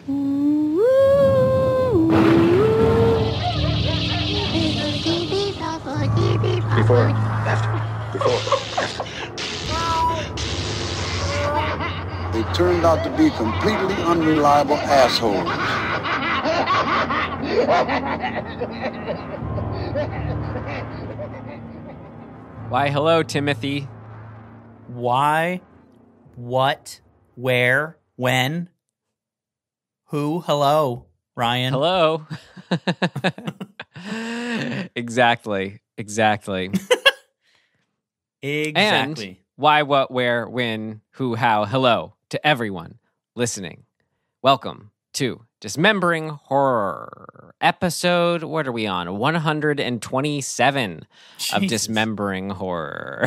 Before, after, before, after. They turned out to be completely unreliable assholes. Why, hello, Timothy. Why? What? Where? When? Who? Hello, Ryan. Hello. Exactly. Exactly. And why, what, where, when, who, how, hello to everyone listening. Welcome to Dismembering Horror episode. What are we on? 127 of Dismembering Horror.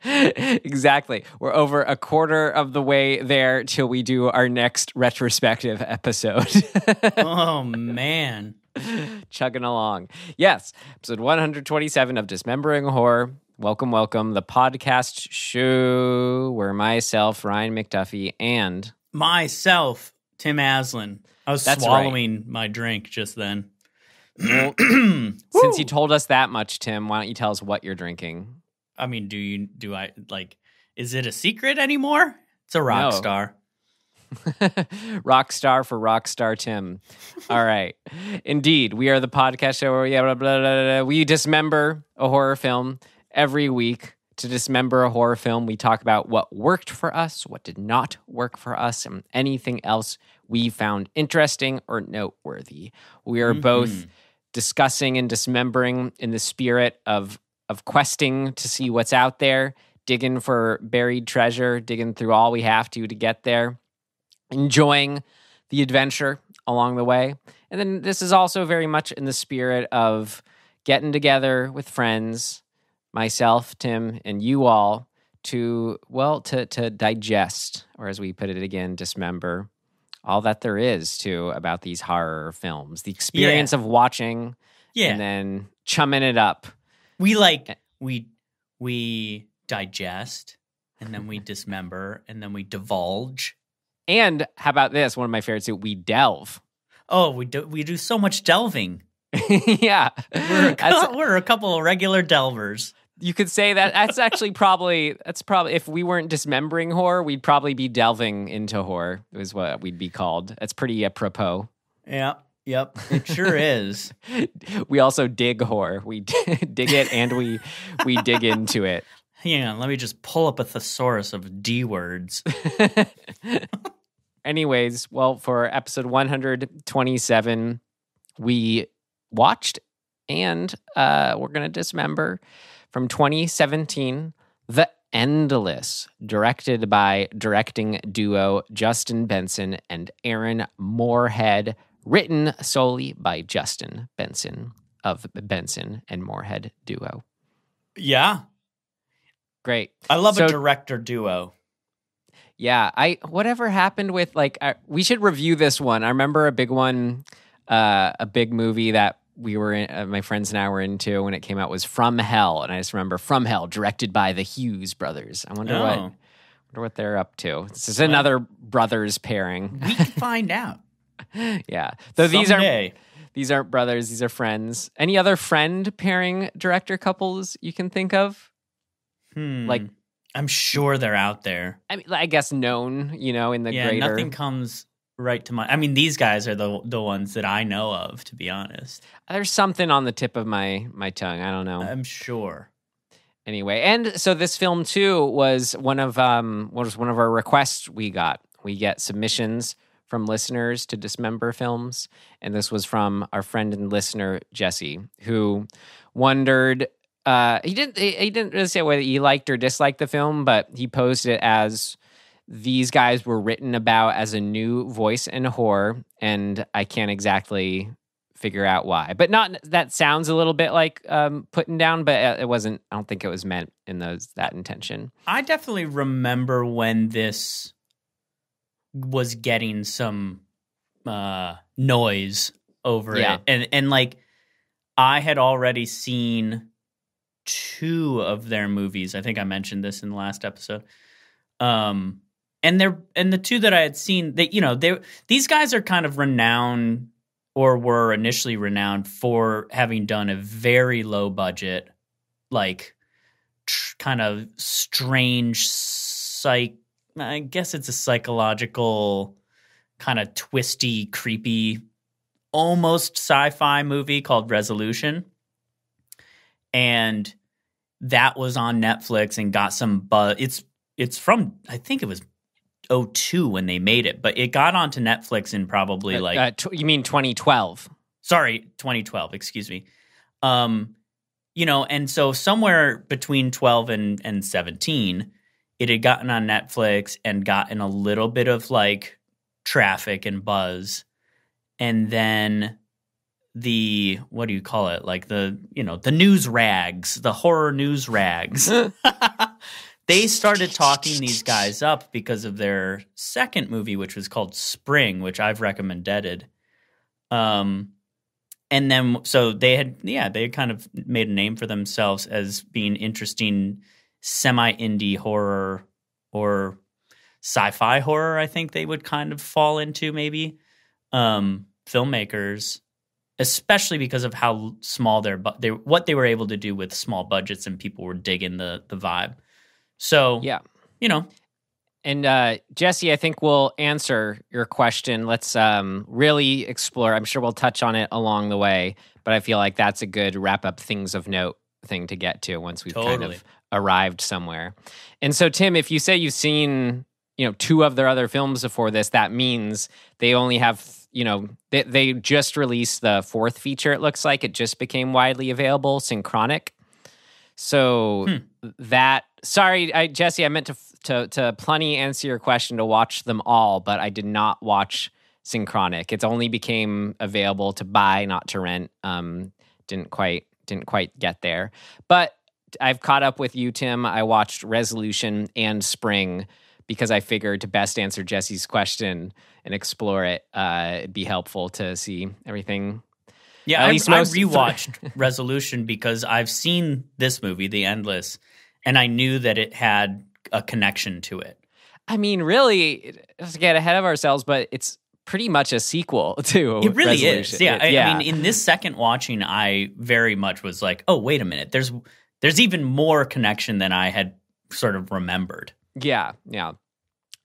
Exactly. We're over a quarter of the way there till we do our next retrospective episode. Oh, man. Chugging along. Yes, episode 127 of Dismembering Horror. Welcome, welcome. The podcast show where myself, Ryan McDuffie, and myself, Tim Aslin. I was swallowing my drink just then. Well, since you told us that much, Tim, why don't you tell us what you're drinking? I mean, is it a secret anymore? It's a rock star. Rock star for Rockstar Tim. All right. Indeed, we are the podcast show where we dismember a horror film every week. To dismember a horror film, we talk about what worked for us, what did not work for us, and anything else we found interesting or noteworthy. We are both discussing and dismembering in the spirit of questing to see what's out there, digging for buried treasure, digging through all we have to get there, enjoying the adventure along the way. And then this is also very much in the spirit of getting together with friends, myself, Tim, and you all to digest, or as we put it again, dismember all that there is about these horror films. The experience of watching and then chumming it up. We digest, and then we dismember, and then we divulge. And how about this? One of my favorites, we delve. Oh, we do so much delving. Yeah. We're a couple of regular delvers. You could say that's probably if we weren't dismembering horror, we'd probably be delving into horror is what we'd be called. That's pretty apropos. Yeah. Yep. It sure is. We also dig horror. We dig it and we dig into it. Hang on, let me just pull up a thesaurus of D words. Anyways, well, for episode 127, we watched and we're going to dismember from 2017, The Endless, directed by directing duo Justin Benson and Aaron Moorhead, written solely by Justin Benson of Benson and Moorhead duo. Yeah. Great. I love a director duo. Yeah, whatever happened with we should review this one. I remember a big one, a big movie that we were in, my friends and I were into when it came out was From Hell, and I just remember From Hell, directed by the Hughes brothers. I wonder what they're up to. This is another brothers pairing. We can find out. Yeah, though these aren't brothers; these are friends. Any other friend pairing director couples you can think of? I'm sure they're out there. I mean, I guess known, in the greater. Nothing comes right to mind. I mean, these guys are the ones that I know of, to be honest. There's something on the tip of my tongue. I don't know. I'm sure. Anyway, and so this film too was one of our requests we got. We get submissions from listeners to dismember films, and this was from our friend and listener Jesse, who wondered. He didn't really say whether he liked or disliked the film, but he posed it as these guys were written about as a new voice in horror, and I can't exactly figure out why. But that sounds a little bit like putting down, but it wasn't. I don't think it was meant in that intention. I definitely remember when this was getting some noise over it, and I had already seen 2 of their movies. I think I mentioned this in the last episode. And the two that I had seen, these guys are kind of renowned, or were initially renowned for having done a very low budget, like kind of strange I guess it's a psychological kind of twisty, creepy, almost sci-fi movie called Resolution. And that was on Netflix and got some buzz. It's from, I think it was 2002 when they made it, but it got onto Netflix in probably you mean 2012? Sorry, 2012, excuse me. And so somewhere between 12 and 17, it had gotten on Netflix and gotten a little bit of like traffic and buzz. And then what do you call it? Like the news rags, the horror news rags. They started talking these guys up because of their second movie, which was called Spring, which I've recommended. And then, so they had kind of made a name for themselves as being interesting semi-indie horror or sci-fi horror, I think they would kind of fall into maybe. Filmmakers, especially because of how small what they were able to do with small budgets, and people were digging the vibe. So, yeah. And Jesse, I think we'll answer your question. Let's really explore. I'm sure we'll touch on it along the way, but I feel like that's a good wrap-up things of note thing to get to once we've kind of arrived somewhere. And so, Tim, if you say you've seen, two of their other films before this, that means they only have, they just released the fourth feature, it looks like. It just became widely available, Synchronic. So sorry, Jesse, I meant to plenty answer your question to watch them all, but I did not watch Synchronic. It only became available to buy, not to rent. Didn't quite get there. But I've caught up with you, Tim. I watched Resolution and Spring because I figured to best answer Jesse's question and explore it, it'd be helpful to see everything. Yeah, I rewatched Resolution because I've seen this movie, The Endless, and I knew that it had a connection to it. I mean, really, to get ahead of ourselves, but it's pretty much a sequel to It really Resolution. is. Yeah, I mean, in this second watching, I very much was like, oh, wait a minute. There's even more connection than I had sort of remembered. Yeah.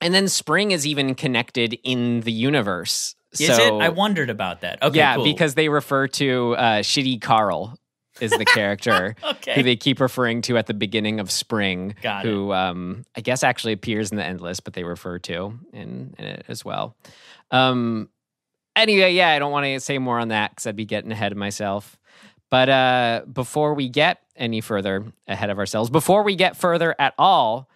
And then Spring is even connected in the universe. Is it? I wondered about that. Okay, yeah, cool. because they refer to Shitty Carl is the character who they keep referring to at the beginning of Spring, who I guess actually appears in The Endless, but they refer to in it as well. Anyway, yeah, I don't want to say more on that because I'd be getting ahead of myself. But before we get any further ahead of ourselves, before we get further at all,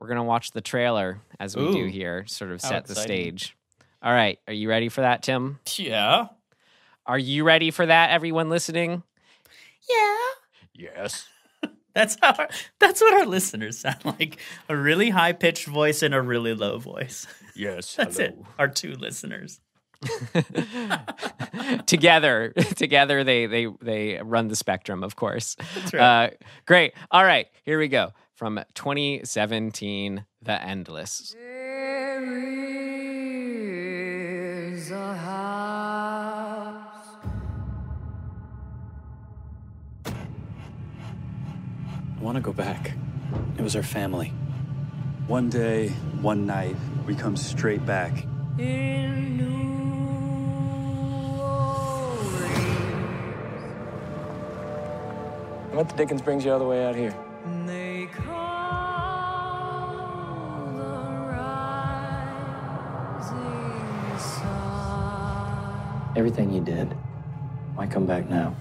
we're going to watch the trailer as we do here, sort of set the stage. All right. Are you ready for that, Tim? Yeah. Are you ready for that, everyone listening? Yeah. Yes. That's what our listeners sound like. A really high-pitched voice and a really low voice. Yes. That's hello. it. Our two listeners. Together they run the spectrum, of course. That's right. Great. All right. Here we go. From 2017, The Endless. A house. I want to go back. It was our family. One day, one night, we come straight back. In New Orleans. What the dickens brings you all the way out here? They call the rising sun. Everything you did. Why come back now?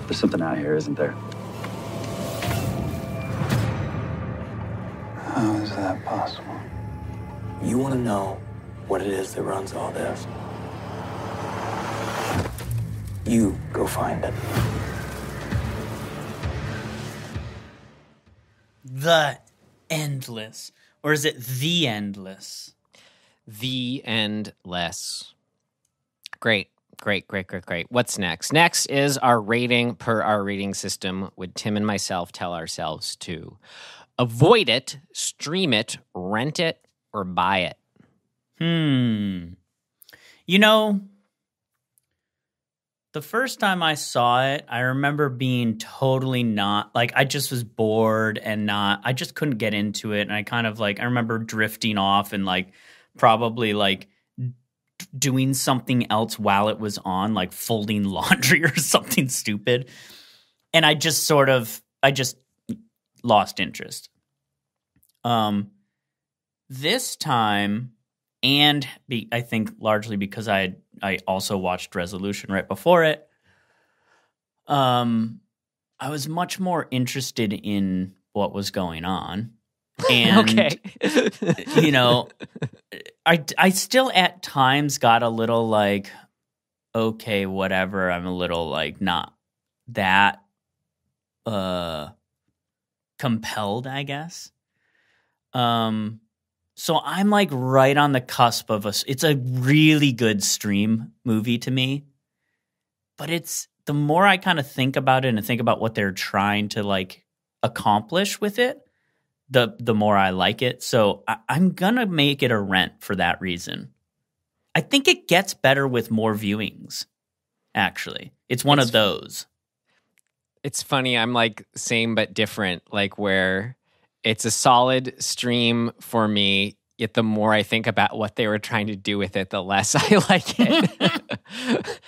There's something out here, isn't there? How is that possible? You want to know what it is that runs all this? You go find it. The Endless. Or is it The Endless? The Endless. Great. Great. What's next? Next is our rating per our rating system. Would Tim and myself tell ourselves to avoid it, stream it, rent it, or buy it? You know, the first time I saw it, I remember being totally not, like, I just was bored and I just couldn't get into it. And I kind of like, I remember drifting off and like probably like doing something else while it was on, like folding laundry or something stupid. And I just lost interest. This time, and I think largely because I also watched Resolution right before it, I was much more interested in what was going on. And, Okay. you know, I still at times got a little like, okay, whatever. I'm a little like not that compelled, I guess. So I'm like right on the cusp of it's a really good stream movie to me, but it's the more I kind of think about it and think about what they're trying to like accomplish with it, the more I like it. So I'm going to make it a rent for that reason. I think it gets better with more viewings, actually. It's one of those. It's funny. I'm like same but different, like where it's a solid stream for me, yet the more I think about what they were trying to do with it, the less I like it.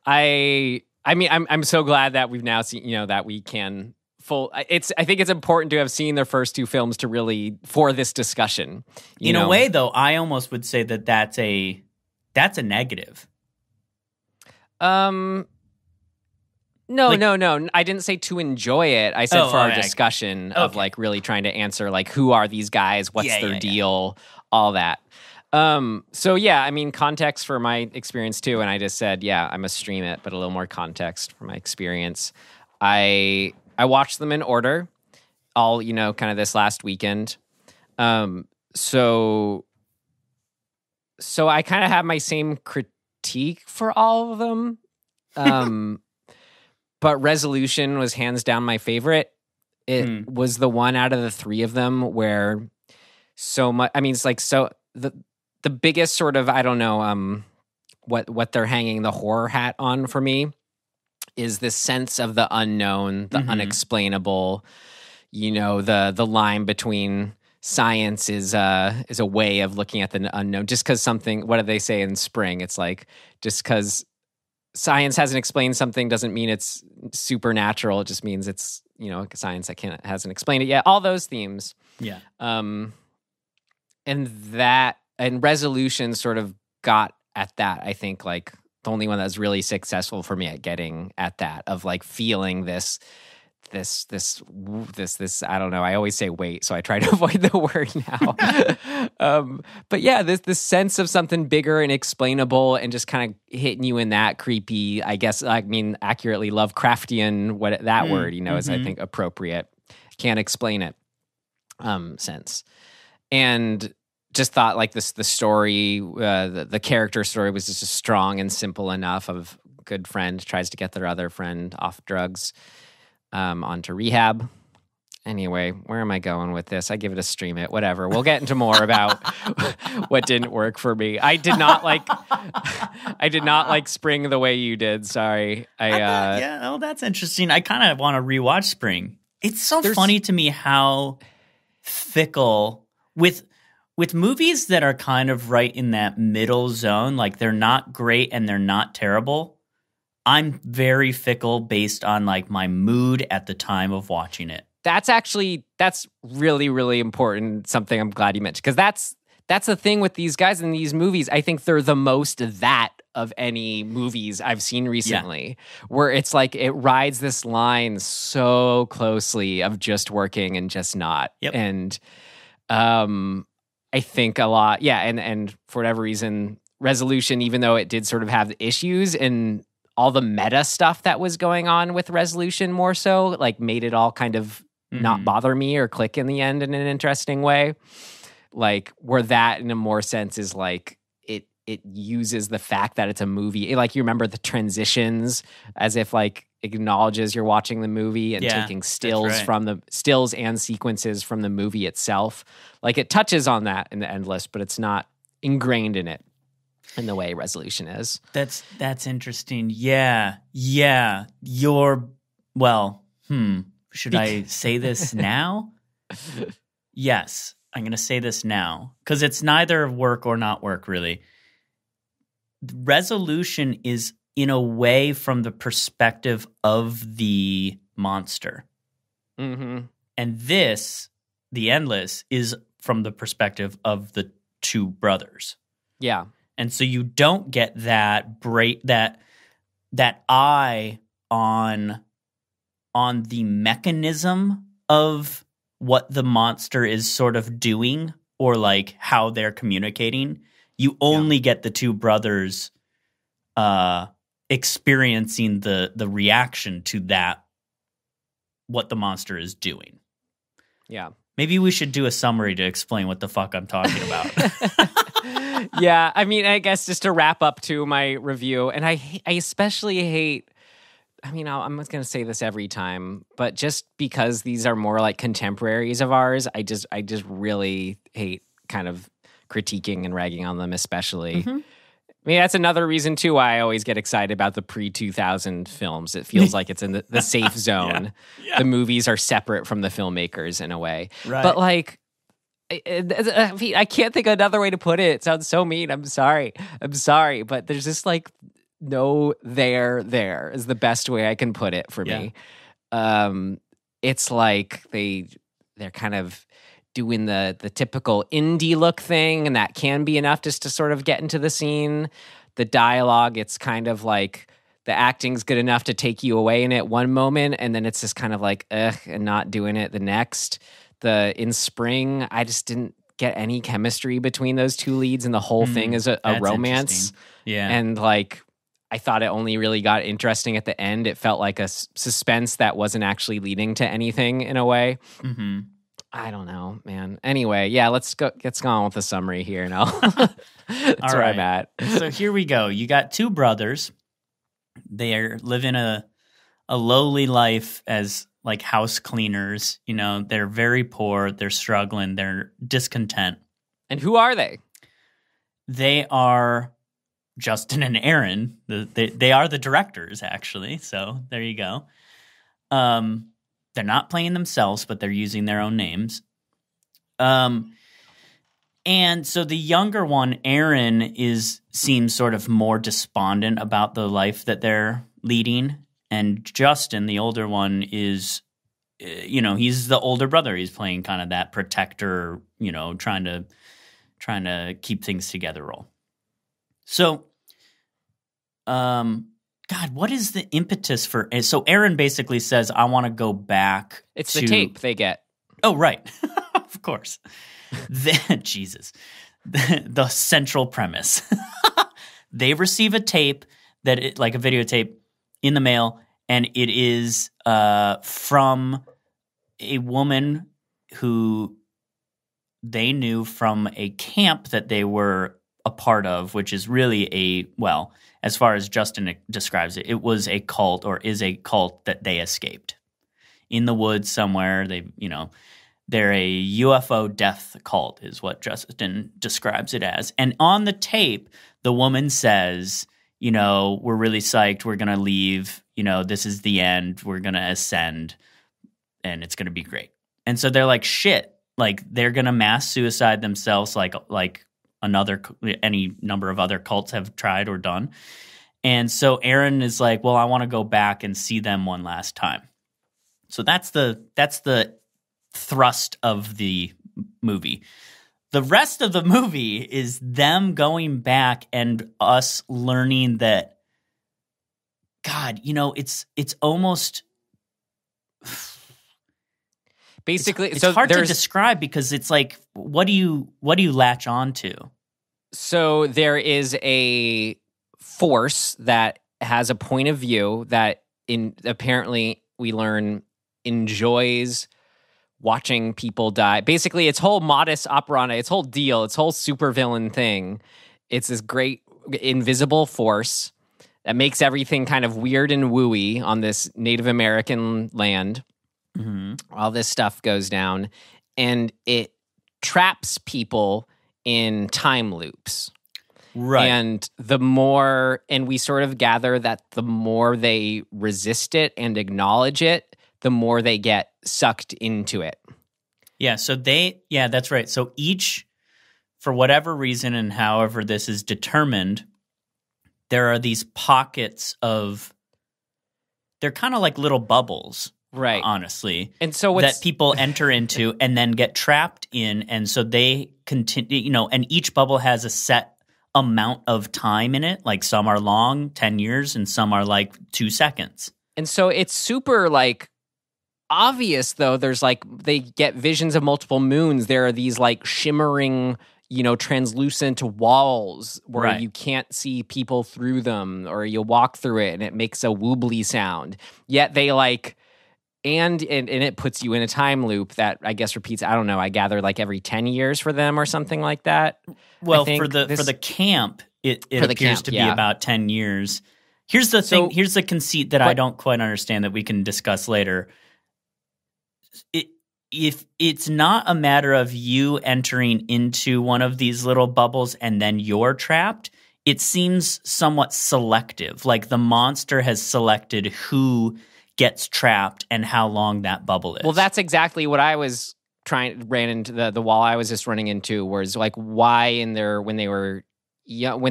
I mean, I'm so glad that we've now seen, that we can I think it's important to have seen their first two films to really, for this discussion. In a way, though, I almost would say that that's a negative. No. I didn't say to enjoy it. I said for our discussion of like really trying to answer like who are these guys, what's their deal, all that. So yeah, I mean context for my experience too, and I just said I'm a stream it, but a little more context for my experience. I watched them in order, all kind of this last weekend. So I kind of have my same critique for all of them. But Resolution was hands down my favorite. It was the one out of the three of them where so much. I mean, it's like the biggest sort of, I don't know what they're hanging the horror hat on for me is this sense of the unknown, the unexplainable. The line between science is a way of looking at the unknown. Just because something, what do they say in Spring? It's like just because science hasn't explained something doesn't mean it's supernatural. It just means it's, science that hasn't explained it yet. All those themes. Yeah. And Resolution sort of got at that, I think, like the only one that was really successful for me at getting at that of like feeling this, I don't know. I always say wait, so I try to avoid the word now. But yeah, this sense of something bigger and explainable and just kind of hitting you in that creepy, I guess, I mean, accurately Lovecraftian, what that word, is, I think, appropriate. Can't explain it sense. And just thought like the story, the character story was just strong and simple enough of good friend tries to get their other friend off drugs. Onto rehab. Anyway, where am I going with this? I give it a stream it, whatever. We'll get into more about what didn't work for me. I did not like Spring the way you did. Sorry. That's interesting. I kind of want to rewatch Spring. It's so funny to me how fickle with movies that are kind of right in that middle zone, like they're not great and they're not terrible. I'm very fickle based on like my mood at the time of watching it. That's really, really important. Something I'm glad you mentioned, because that's the thing with these guys in these movies. I think they're the most that of any movies I've seen recently, where it's like it rides this line so closely of just working and just not. Yep. And I think a lot, and for whatever reason, Resolution, even though it did sort of have issues and all the meta stuff that was going on with Resolution more so, like made it all kind of not bother me or click in the end in an interesting way. Like where that in a more sense is like it uses the fact that it's a movie. Like, you remember the transitions as if like acknowledges you're watching the movie and taking stills right. from the stills and sequences from the movie itself. Like, it touches on that in the Endless, but it's not ingrained in it in the way Resolution is. That's interesting. Yeah. Should I say this now? Yes, I'm going to say this now because it's neither work or not work, really. Resolution is in a way from the perspective of the monster. Mm-hmm. And this, The Endless, is from the perspective of the two brothers. Yeah. And so you don't get that eye on the mechanism of what the monster is sort of doing or like how they're communicating. You only get the two brothers experiencing the reaction to that, what the monster is doing. Yeah. Maybe we should do a summary to explain what the fuck I'm talking about. Yeah, I mean, I guess just to wrap up to my review, and I especially hate, I mean, I'm going to say this every time, but just because these are more like contemporaries of ours, I just really hate kind of critiquing and ragging on them, especially. Mm-hmm. I mean, that's another reason, too, why I always get excited about the pre-2000 films. It feels like it's in the safe zone. Yeah. The movies are separate from the filmmakers in a way. Right. But, like, I can't think of another way to put it. It sounds so mean. I'm sorry. But there's just, like, no there is the best way I can put it for me. It's like they're kind of doing the typical indie look thing, and that can be enough just to sort of get into the scene. The dialogue, it's kind of like the acting's good enough to take you away in it one moment, and then it's just kind of like, ugh, and not doing it the next. In Spring, I just didn't get any chemistry between those two leads, and the whole thing is a romance. Yeah. And like, I thought it only really got interesting at the end. It felt like a suspense that wasn't actually leading to anything in a way. Mm-hmm. I don't know, man. Anyway, yeah, let's go on with the summary here now. That's where I'm at. So here we go. You got two brothers. They are living a lowly life as like house cleaners. You know, they're very poor. They're struggling. They're discontent. And who are they? They are Justin and Aaron. They are the directors, actually. So there you go. They're not playing themselves, but they're using their own names. And so the younger one, Aaron, seems sort of more despondent about the life that they're leading. And Justin, the older one, is, he's the older brother. He's playing kind of that protector, trying to keep things together role. So, God, what is the impetus for? So Aaron basically says, "I want to go back." It's the tape they get. Oh, right, of course. Jesus, the central premise. They receive a tape like a videotape, in the mail, and it is from a woman who they knew from a camp that they were a part of, which is really as far as Justin describes it, it was a cult or is a cult that they escaped in the woods somewhere. They're a UFO death cult is what Justin describes it as. And on the tape, the woman says, we're really psyched. We're going to leave. This is the end. We're going to ascend and it's going to be great. And so they're like, shit, like they're going to mass suicide themselves like any number of other cults have tried or done. And so Aaron is like, well, I want to go back and see them one last time. So that's the thrust of the movie. The rest of the movie is them going back and us learning that, God, it's almost basically it's hard to describe because it's like, what do you latch on to? So there is a force that has a point of view that apparently we learn enjoys watching people die. Basically, its whole modus operandi, its whole deal, its whole supervillain thing, it's this great invisible force that makes everything kind of weird and wooey on this Native American land. All this stuff goes down, and it traps people in time loops. Right. And we sort of gather that the more they resist it and acknowledge it, the more they get sucked into it. Yeah, so that's right. So each, for whatever reason and however this is determined, there are these pockets they're kind of like little bubbles, right? Honestly. And so that people enter into and then get trapped in, and so they continue, and each bubble has a set amount of time in it. Like some are long, 10 years, and some are like 2 seconds. And so it's super like obvious, though. There's like, they get visions of multiple moons. There are these like shimmering, translucent walls where you can't see people through them, or you walk through it and it makes a woobly sound. Yet they like, and it puts you in a time loop that I guess repeats, I don't know, I gather like every 10 years for them or something like that. Well, for the camp, it appears to be about 10 years. Here's the thing. Here's the conceit that I don't quite understand that we can discuss later. If it's not a matter of you entering into one of these little bubbles and then you're trapped, it seems somewhat selective. Like the monster has selected who gets trapped and how long that bubble is. Well, that's exactly what I was ran into the wall I was just running into, was like, why when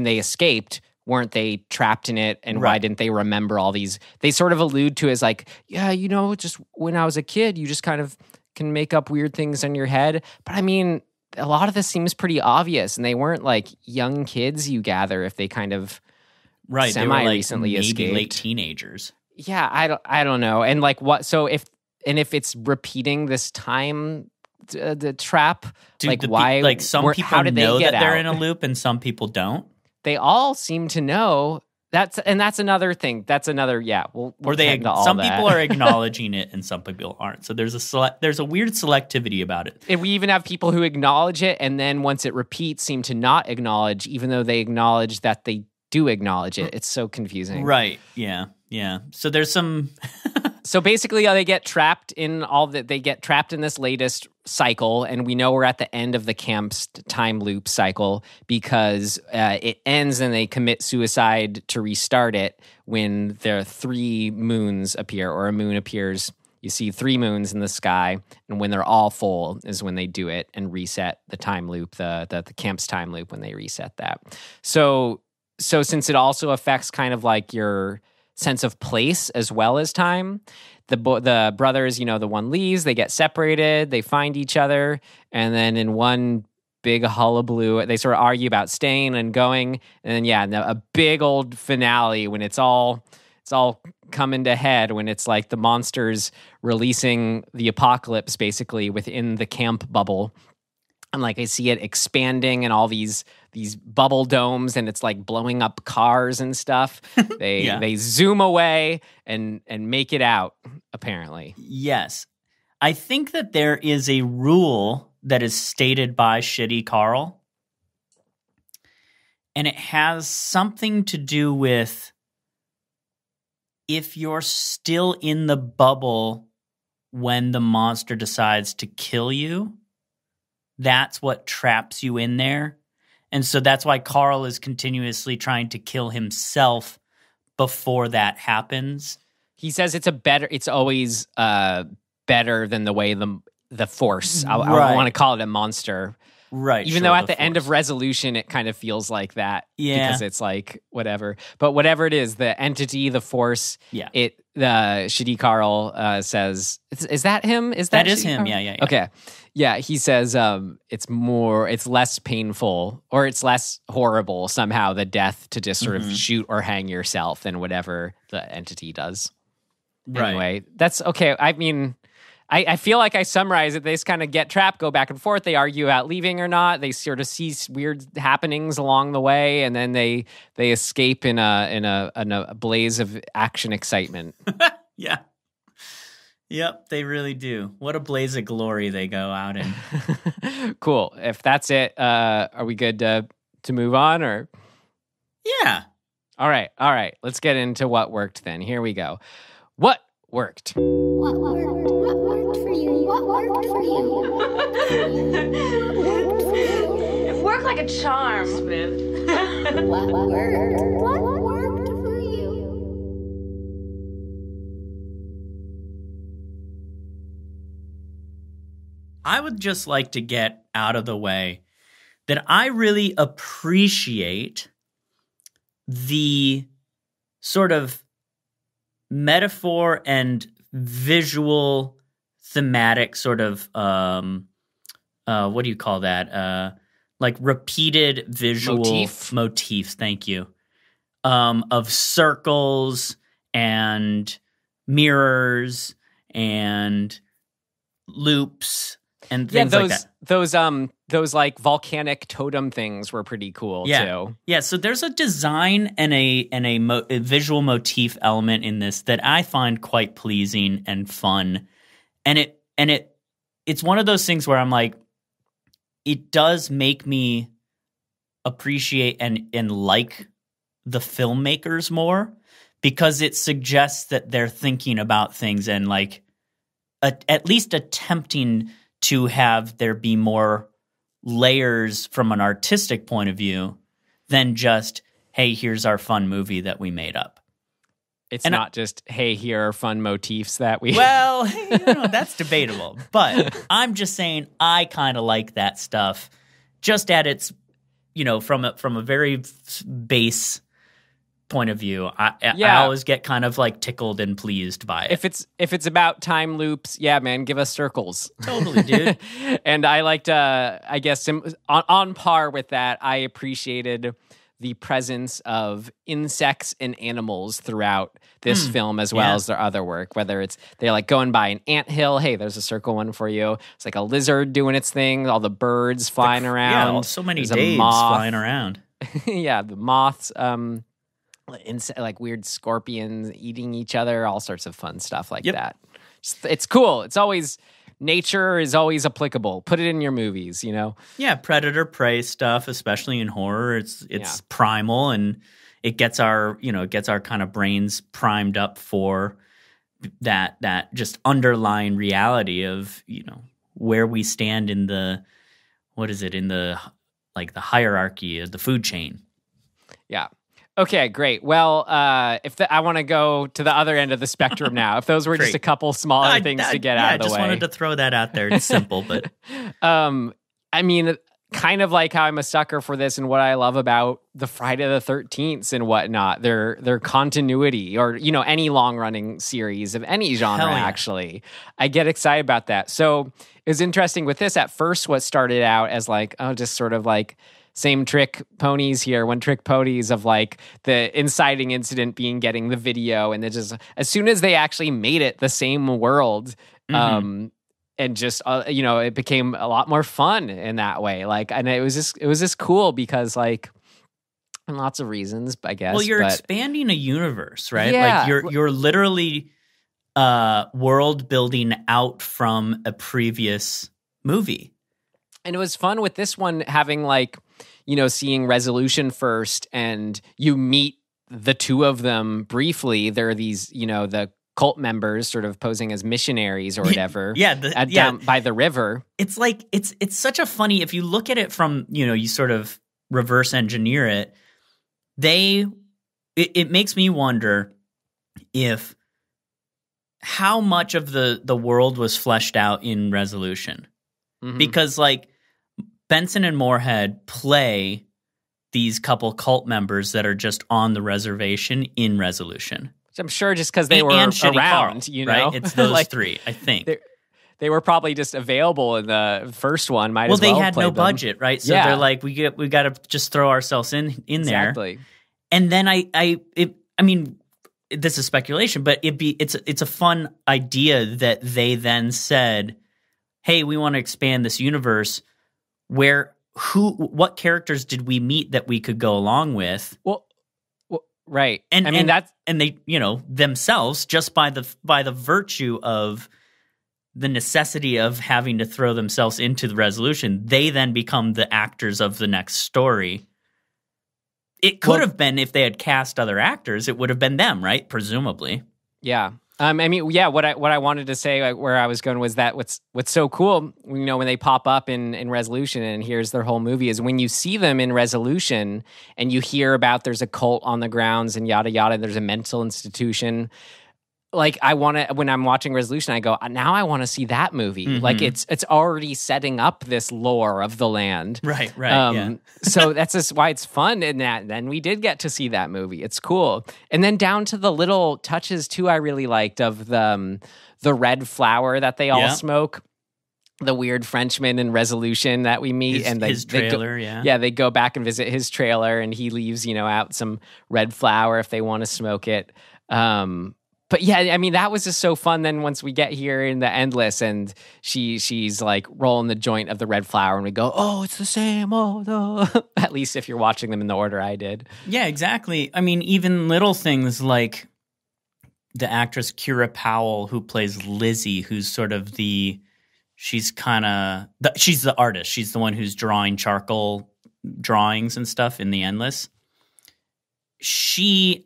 they escaped, weren't they trapped in it, and why didn't they remember all these? They sort of allude to as like, just when I was a kid, you just kind of can make up weird things in your head. But I mean, a lot of this seems pretty obvious, and they weren't like young kids, you gather, if they kind of semi-recently escaped. Maybe late teenagers. Yeah, I don't know. And like what? So if it's repeating this time, the trap, why? Like some people how did know they get that they're out? in a loop, and some people don't. They all seem to know. That's another thing. That's another We'll get into all some that. people are acknowledging it, and some people aren't. So there's a weird selectivity about it. And we even have people who acknowledge it, and then once it repeats, seem to not acknowledge, even though they acknowledge that they do acknowledge it. It's so confusing. Right. Yeah. Yeah. So there's some. So basically, they get trapped in this latest cycle, and we know we're at the end of the camp's time loop cycle because it ends and they commit suicide to restart it when there 3 moons appear, or a moon appears. You see 3 moons in the sky, and when they're all full is when they do it and reset the time loop, the camp's time loop, when they reset that. So since it also affects kind of like your sense of place as well as time, the brothers, the one leaves, they get separated, they find each other, and then in one big hullabaloo, they sort of argue about staying and going, and then a big old finale when it's all coming to head, when it's like the monsters releasing the apocalypse basically within the camp bubble. And like I see it expanding and all these bubble domes, and it's like blowing up cars and stuff. They zoom away and make it out, apparently. Yes. I think that there is a rule that is stated by Shitty Carl, and it has something to do with if you're still in the bubble when the monster decides to kill you, that's what traps you in there. And so that's why Carl is continuously trying to kill himself before that happens. He says it's always better than the way the force. I want to call it a monster. Right. Even though at the end of Resolution, it kind of feels like that. Yeah. Because it's like, whatever. But whatever it is, the entity, the force, the Shitty Carl says, is that him? That is him. Yeah. Okay. Yeah, he says it's less painful, or it's less horrible somehow, the death to just sort of shoot or hang yourself, than whatever the entity does. Right. Anyway, that's okay. I mean, I feel like I summarize it. They just kind of get trapped, go back and forth. They argue about leaving or not. They sort of see weird happenings along the way, and then they escape in a blaze of action excitement. Yeah. Yep, they really do. What a blaze of glory they go out in. Cool. If that's it, are we good to move on, or? Yeah. All right. Let's get into what worked then. Here we go. What worked? What worked? What worked for you? What worked for you? What worked for you? It worked like a charm, Smith. What worked? What worked for you? I would just like to get out of the way that I really appreciate the sort of metaphor and visual thematic sort of what do you call that? Like repeated visual motifs, thank you. Of circles and mirrors and loops and things like that. Those like volcanic totem things were pretty cool too. Yeah, so there's a design and a visual motif element in this that I find quite pleasing and fun. And it's one of those things where I'm like, it does make me appreciate and like the filmmakers more, because it suggests that they're thinking about things and like at least attempting to have there be more layers from an artistic point of view than just, hey, here's our fun movie that we made up. It's not just, hey, here are fun motifs that we... Well, that's debatable. But I'm just saying I kind of like that stuff just at its, from a very base point of view. I always get kind of like tickled and pleased by it. If it's about time loops, yeah, man, give us circles. Totally, dude. And I liked, I guess, on par with that, I appreciated the presence of insects and animals throughout this film, as well as their other work, whether they're like going by an anthill. Hey, there's a circle one for you. It's like a lizard doing its thing, all the birds flying around. Yeah, so many There's days flying around. Yeah, the moths, like weird scorpions eating each other, all sorts of fun stuff like that. It's cool. It's always... Nature is always applicable. Put it in your movies, Yeah, predator prey stuff, especially in horror. It's primal, and it gets our kind of brains primed up for that just underlying reality of, where we stand in the hierarchy of the food chain. Yeah. Okay, great. Well, I want to go to the other end of the spectrum now. If those were just a couple smaller things to get out of the way. I just wanted to throw that out there. It's simple, but I mean, kind of like how I'm a sucker for this, and what I love about the Friday the 13th and whatnot, their continuity, or any long running series of any genre. Actually, I get excited about that. So it was interesting with this. At first, what started out as like, just sort of like same trick ponies here, one trick ponies of like the inciting incident being getting the video, and then just as soon as they actually made it the same world, and just it became a lot more fun in that way. Like, and it was just cool because like, lots of reasons, I guess. Well, you're expanding a universe, right? Yeah. Like you're literally world building out from a previous movie. And it was fun with this one having like, seeing resolution first, and you meet the two of them briefly. There are these, the cult members sort of posing as missionaries or whatever. Down by the river. It's like, it's such a funny, if you look at it from, you sort of reverse engineer it, it makes me wonder if how much of the world was fleshed out in Resolution. Mm-hmm. Because like, Benson and Moorhead play these couple cult members that are just on the reservation in Resolution. Which I'm sure just because they were around, Carl, right? It's those like, three, I think. They were probably just available in the first one. They had no budget, right? So they're like, we got to just throw ourselves in there. Exactly. And then I mean, this is speculation, but it's a fun idea that they then said, hey, we want to expand this universe. What characters did we meet that we could go along with? Well, right. And they, themselves, just by the virtue of the necessity of having to throw themselves into the Resolution, they then become the actors of the next story. It could have been if they had cast other actors. It would have been them, right? Presumably. Yeah. I mean, yeah. What I wanted to say, like, where I was going, was that what's so cool, you know, when they pop up in Resolution, and here's their whole movie, is when you see them in Resolution and you hear about there's a cult on the grounds and yada yada, there's a mental institution. Like, when I'm watching Resolution, I go, now I want to see that movie. Mm-hmm. Like, it's already setting up this lore of the land. Right, yeah. So that's just why it's fun. And then we did get to see that movie. It's cool. And then down to the little touches too, I really liked, of the red flower that they all smoke. The weird Frenchman in Resolution that we meet, and his trailer, they go back and visit his trailer, and he leaves, you know, out some red flower if they want to smoke it. But yeah, I mean, that was just so fun. Then once we get here in the Endless, and she's like rolling the joint of the red flower, and we go, oh, it's the same. Oh, no. At least if you're watching them in the order I did. Yeah, exactly. I mean, even little things like the actress Kira Powell, who plays Lizzie, who's sort of she's the artist. She's the one who's drawing charcoal drawings and stuff in the Endless.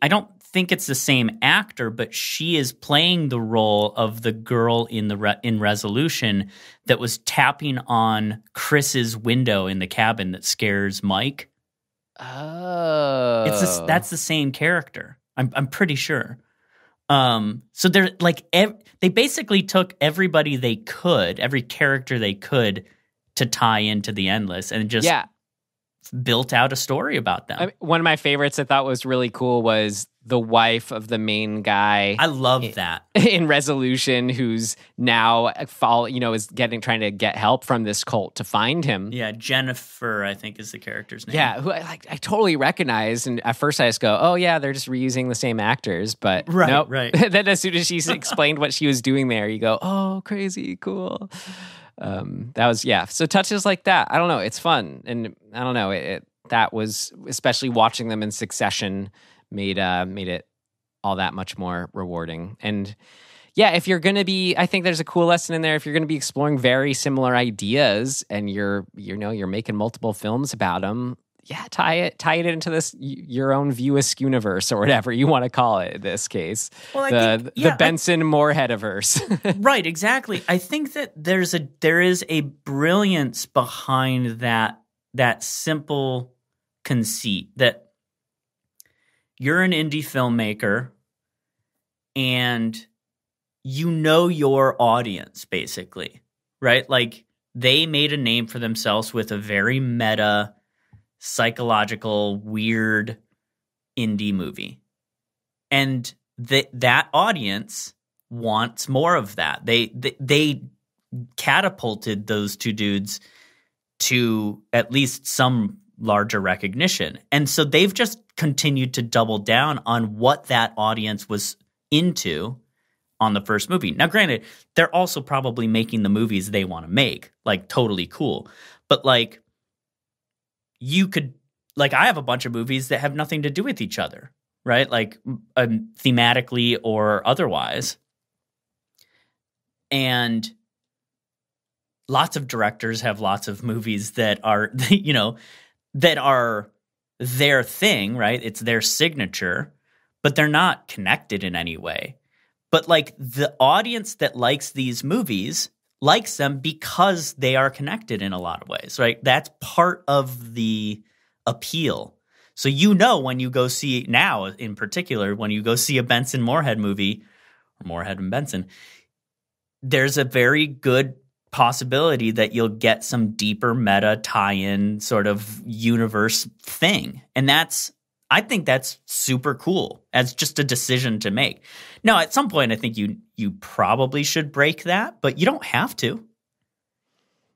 I don't think it's the same actor, but she is playing the role of the girl in Resolution that was tapping on Chris's window in the cabin that scares Mike. Oh, that's the same character. I'm pretty sure. So they're like they basically took everybody they could, every character they could, to tie into the Endless, and just built out a story about them. One of my favorites I thought was really cool was the wife of the main guy. I love that. In Resolution, who's now is trying to get help from this cult to find him. Yeah, Jennifer, I think, is the character's name. Yeah, who I totally recognize, and at first I just go, oh yeah, they're just reusing the same actors, but nope. Right. Then as soon as she explained what she was doing there, you go, oh, crazy, cool. That was, so touches like that, I don't know, it's fun, and I don't know, that was, especially watching them in succession, made it all that much more rewarding. And yeah, if you're gonna be, I think there's a cool lesson in there, if you're gonna be exploring very similar ideas and you're making multiple films about them, tie it into this your own view-esque universe, or whatever you want to call it in this case. Well, the Benson Moorhead-iverse. Right, exactly. I think that there is a brilliance behind that simple conceit that you're an indie filmmaker and you know your audience, basically, right? Like, they made a name for themselves with a very meta, psychological, weird indie movie. And that audience wants more of that. They catapulted those two dudes to at least some larger recognition. And so they've just continued to double down on what that audience was into on the first movie. Now, granted, they're also probably making the movies they want to make, like, totally cool. But like, you could, like, I have a bunch of movies that have nothing to do with each other, right? Like, thematically or otherwise. And lots of directors have lots of movies that are, that are their thing, right? It's their signature, but they're not connected in any way. But like, the audience that likes these movies likes them because they are connected in a lot of ways, right? That's part of the appeal. So when you go see, now in particular, when you go see a Benson Moorhead movie, or Moorhead and Benson, there's a very good possibility that you'll get some deeper meta tie-in sort of universe thing. And I think that's super cool as just a decision to make. Now, at some point, I think you probably should break that, but you don't have to.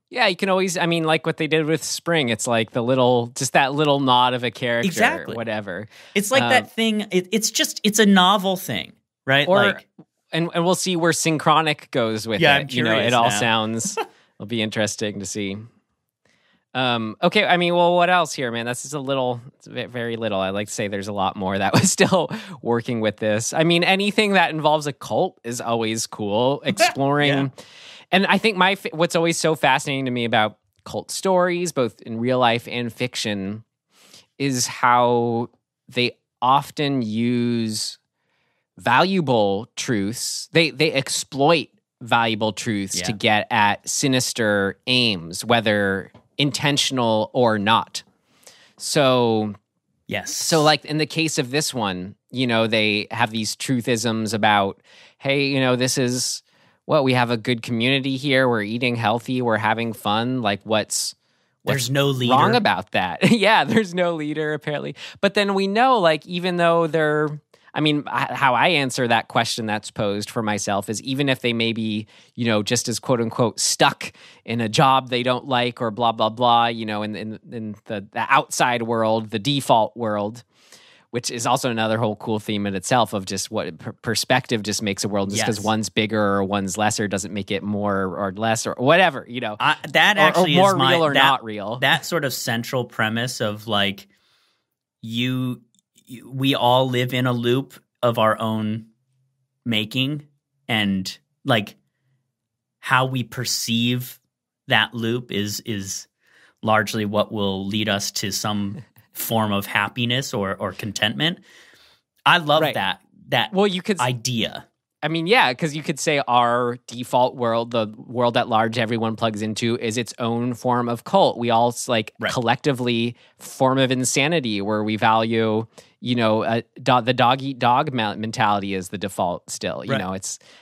Yeah, you can always, I mean, like what they did with Spring, it's like that little nod of a character, exactly. Whatever. It's like that thing, it's a novel thing, right? And we'll see where Synchronic goes with it. I'm curious it all now. sounds, it'll be interesting to see. Okay, I mean, well, what else here, man? That's just it's very little. I like to say there's a lot more that was still working with this. I mean, anything that involves a cult is always cool. Exploring. Yeah. And I think what's always so fascinating to me about cult stories, both in real life and fiction, is how they often use valuable truths. They exploit valuable truths to get at sinister aims, whether intentional or not. So, Yes. So like in the case of this one, you know, they have these truthisms about, hey, you know, this is what we have a good community here. We're eating healthy. We're having fun. Like what's there's no leader. Wrong about that? Yeah, there's no leader apparently. But then we know, like, even though how I answer that question that's posed for myself is even if they may be, you know, just as quote unquote stuck in a job they don't like or blah, blah, blah, you know, in the outside world, the default world, which is also another whole cool theme in itself of just what perspective just makes a world. Just because one's bigger or one's lesser doesn't make it more or less or whatever, you know. That actually or more is real or not real. That sort of central premise of like we all live in a loop of our own making, and like how we perceive that loop is largely what will lead us to some form of happiness or contentment. I love that well, you could idea. I mean, yeah, because you could say our default world, the world at large everyone plugs into, is its own form of cult. We all collectively form of insanity where we value, you know, the dog eat dog mentality is the default still. You know,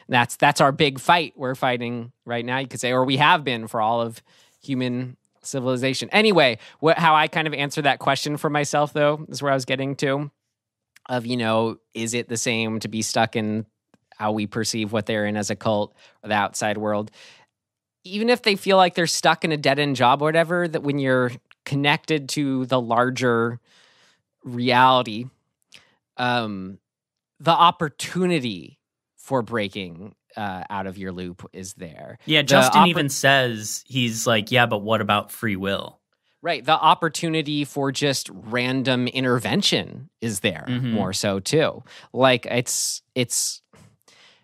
that's our big fight we're fighting right now. You could say, or we have been for all of human civilization. Anyway, how I kind of answer that question for myself, though, is where I was getting to. Of, you know, is it the same to be stuck in how we perceive what they're in as a cult or the outside world? Even if they feel like they're stuck in a dead-end job or whatever, that when you're connected to the larger reality, the opportunity for breaking out of your loop is there. Yeah, Justin even says, he's like, yeah, but what about free will? Right. The opportunity for just random intervention is there more so too. Like it's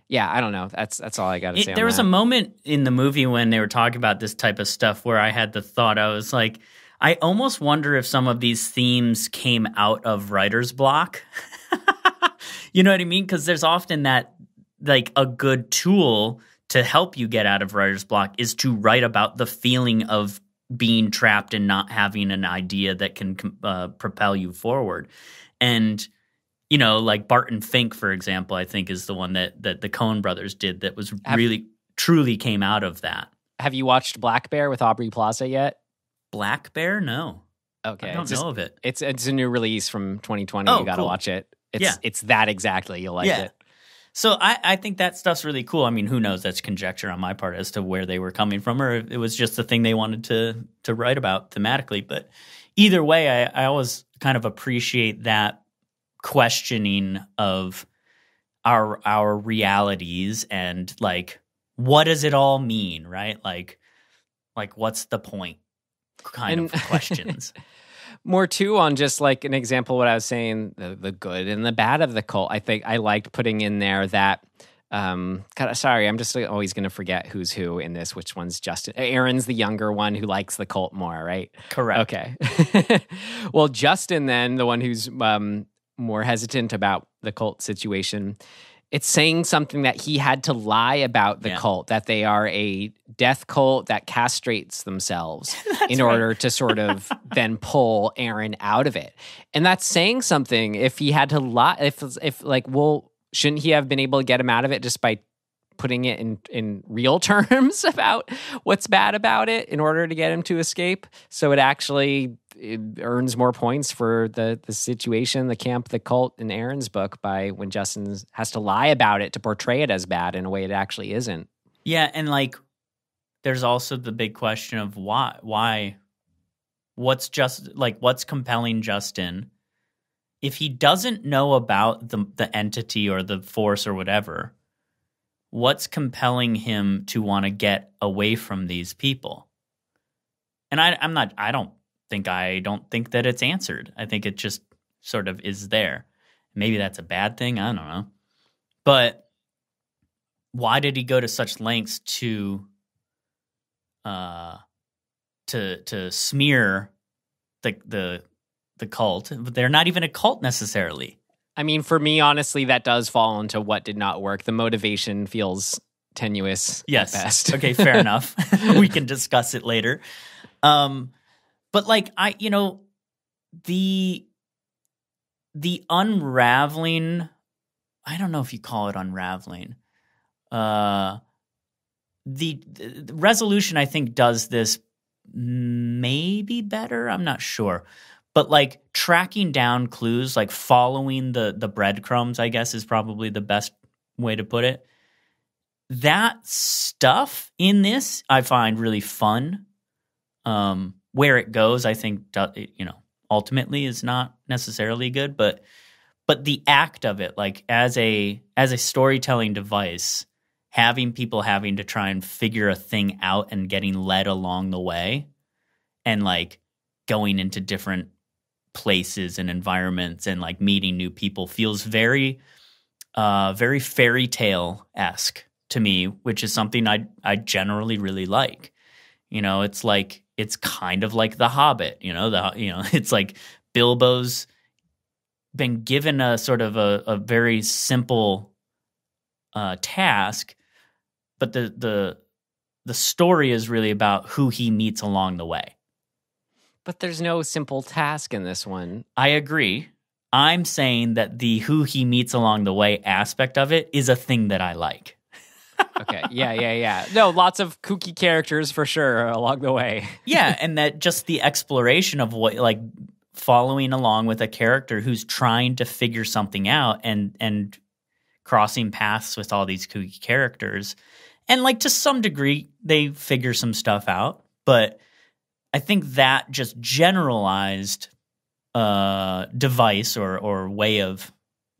yeah, I don't know. That's all I got to say. There was a moment in the movie when they were talking about this type of stuff where I had the thought, I was like, I almost wonder if some of these themes came out of writer's block. You know what I mean? Because there's often that, like, a good tool to help you get out of writer's block is to write about the feeling of being trapped and not having an idea that can propel you forward. And, you know, like Barton Fink, for example, I think is the one that the Coen brothers did that was really, truly came out of that. Have you watched Black Bear with Aubrey Plaza yet? Black Bear? No. Okay. I don't know of it. It's a new release from 2020. Oh, you got to watch it. It's that exactly. You'll like it. So I think that stuff's really cool. I mean, who knows? That's conjecture on my part as to where they were coming from, or if it was just the thing they wanted to write about thematically. But either way, I always kind of appreciate that questioning of our realities and like, what does it all mean, right? Like what's the point? Kind of questions. More too on just like an example of what I was saying, the good and the bad of the cult. I think I liked putting in there that sorry, I'm just always going to forget who's who in this, which one's Justin. Aaron's the younger one who likes the cult more, right? Correct. Okay. Well, Justin then, the one who's more hesitant about the cult situation, it's saying something that he had to lie about the cult, that they are a death cult that castrates themselves in order to sort of then pull Aaron out of it. And that's saying something. If he had to lie, if like, well, shouldn't he have been able to get him out of it just by putting it in real terms about what's bad about it in order to get him to escape? So it earns more points for the situation, the camp, the cult in Aaron's book by when Justin has to lie about it to portray it as bad in a way it actually isn't. Yeah, and like there's also the big question of why what's compelling Justin if he doesn't know about the entity or the force or whatever. What's compelling him to want to get away from these people? And I don't think that it's answered. I think it just sort of is there. Maybe that's a bad thing. I don't know. But why did he go to such lengths to smear the the cult, but they're not even a cult necessarily. I mean, for me, honestly, that does fall into what did not work. The motivation feels tenuous Yes. at best. Okay, fair enough. We can discuss it later. But like the unraveling, I don't know if you call it unraveling. The resolution, I think, does this maybe better. I'm not sure. But like tracking down clues, like following the breadcrumbs, I guess is probably the best way to put it. That stuff in this I find really fun. Where it goes, I think, ultimately is not necessarily good, but the act of it, like as a storytelling device, having people having to try and figure a thing out and getting led along the way, and like going into different places and environments and like meeting new people feels very very fairy tale-esque to me, which is something I generally really like. It's like, it's kind of like The Hobbit, it's like Bilbo's been given a sort of a very simple task, but the story is really about who he meets along the way. But there's no simple task in this one. I agree. I'm saying that the who he meets along the way aspect of it is a thing that I like. Okay. Yeah. No, lots of kooky characters for sure along the way. Yeah, and that just the exploration of what, like, following along with a character who's trying to figure something out and crossing paths with all these kooky characters. And like to some degree they figure some stuff out, but I think that just generalized device or way of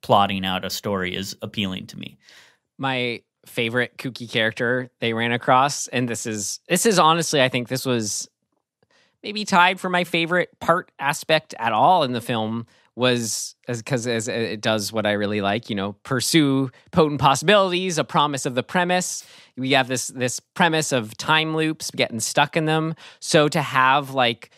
plotting out a story is appealing to me. My favorite kooky character they ran across, and this is honestly, I think this was maybe tied for my favorite part aspect at all in the film, was because as it does what I really like, pursue potent possibilities, a promise of the premise. We have this premise of time loops, getting stuck in them. So to have like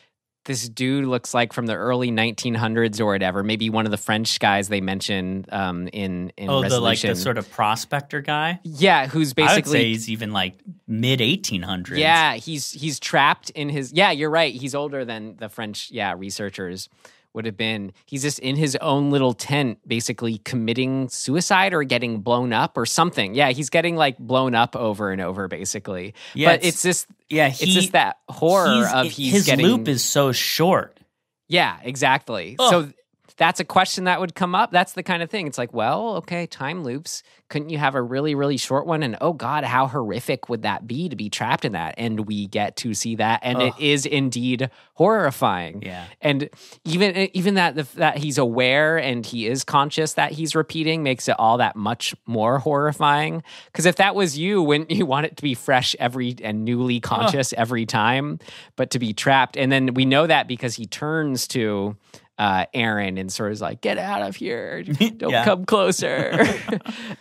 this dude looks like from the early 1900s or whatever, maybe one of the French guys they mentioned in Resolution. The sort of prospector guy? Yeah, who's basically, I would say he's even like mid 1800s. Yeah, he's trapped in his, yeah, you're right. He's older than the French, researchers would have been. He's just in his own little tent, basically committing suicide or getting blown up or something. Yeah, he's getting like blown up over and over, basically. Yeah, but it's just it's just that horror of his getting, loop is so short. Yeah, exactly. Ugh. So that's a question that would come up. That's the kind of thing. It's like, well, okay, time loops. Couldn't you have a really, really short one? And oh God, how horrific would that be to be trapped in that? And we get to see that, and it is indeed horrifying. Yeah. And even that he's aware and he is conscious that he's repeating makes it all that much more horrifying. Because if that was you, wouldn't you want it to be fresh and newly conscious every time, but to be trapped? And then we know that because he turns to Aaron and sort of like, get out of here, don't come closer.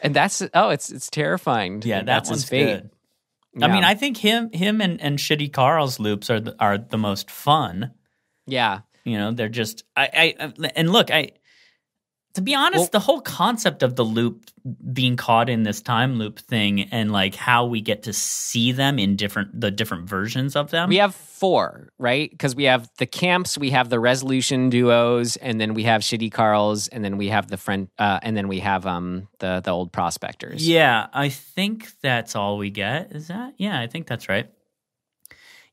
And that's it's terrifying. Yeah, that's his fate. Good. Yeah. I mean, I think him and Shitty Carl's loops are the most fun. Yeah, they're just to be honest, the whole concept of the loop being caught in this time loop thing and like how we get to see them in the different versions of them. We have 4, right? Because we have the camps, we have the resolution duos, and then we have Shitty Carl's, and then we have the friend, and then we have the old prospectors. Yeah, I think that's all we get. Is that? Yeah, I think that's right.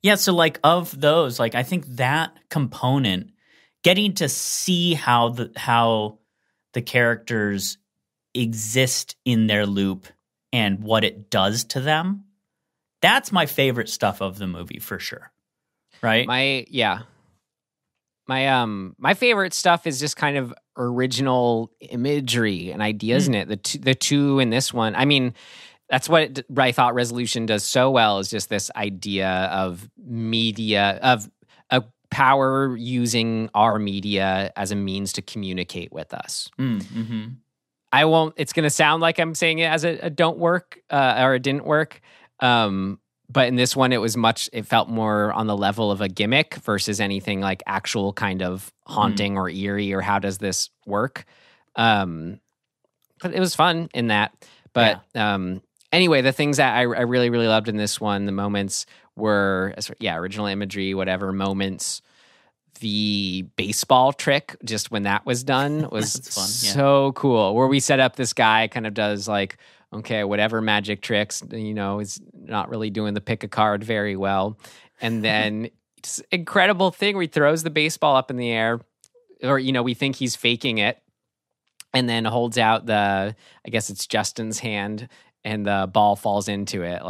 Yeah, so like of those, like I think that component, getting to see how the characters exist in their loop and what it does to them, that's my favorite stuff of the movie for sure. Right? My favorite stuff is just kind of original imagery and ideas in it. The two in this one. I mean, that's what I thought Resolution does so well, is just this idea of media, of a power using our media as a means to communicate with us. Mm-hmm. It's going to sound like I'm saying it as a don't work or it didn't work. But in this one, it felt more on the level of a gimmick versus anything like actual kind of haunting or eerie or how does this work. But it was fun in that. But anyway, the things that I really, really loved in this one, the moments were, original imagery, whatever moments. The baseball trick, just when that was done, was fun, so cool. Where we set up this guy kind of does like, okay, whatever magic tricks, is not really doing the pick a card very well. And then it's an incredible thing where he throws the baseball up in the air, or, we think he's faking it, and then holds out I guess it's Justin's hand, and the ball falls into it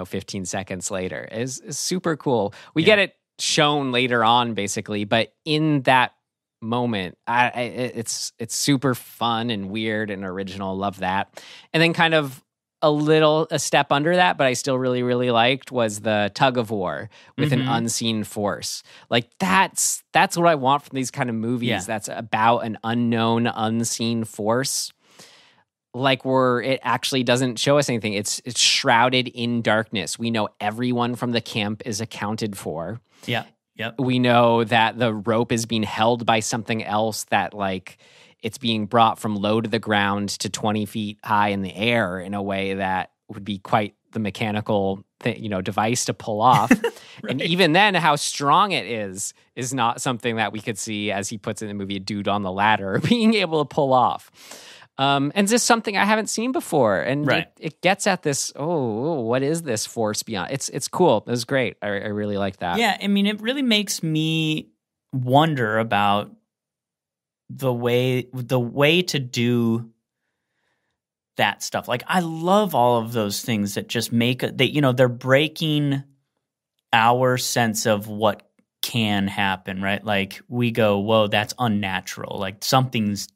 15 seconds later. It's super cool. We get it shown later on, basically, but in that moment, it's super fun and weird and original. Love that. And then kind of a step under that, but I still really, really liked was the tug of war with an unseen force. Like that's what I want from these kind of movies. Yeah. That's about an unknown, unseen force. Like where it actually doesn't show us anything. It's shrouded in darkness. We know everyone from the camp is accounted for. Yeah. Yep. We know that the rope is being held by something else, that it's being brought from low to the ground to 20 feet high in the air in a way that would be quite the mechanical device to pull off. Right. And even then, how strong it is not something that we could see, as he puts it in the movie, a dude on the ladder being able to pull off. And just something I haven't seen before. And it gets at this, what is this force beyond? It's cool. It was great. I really like that. Yeah, I mean, it really makes me wonder about the way to do that stuff. Like, I love all of those things that just they're breaking our sense of what can happen, right? Like, we go, whoa, that's unnatural. Like, something's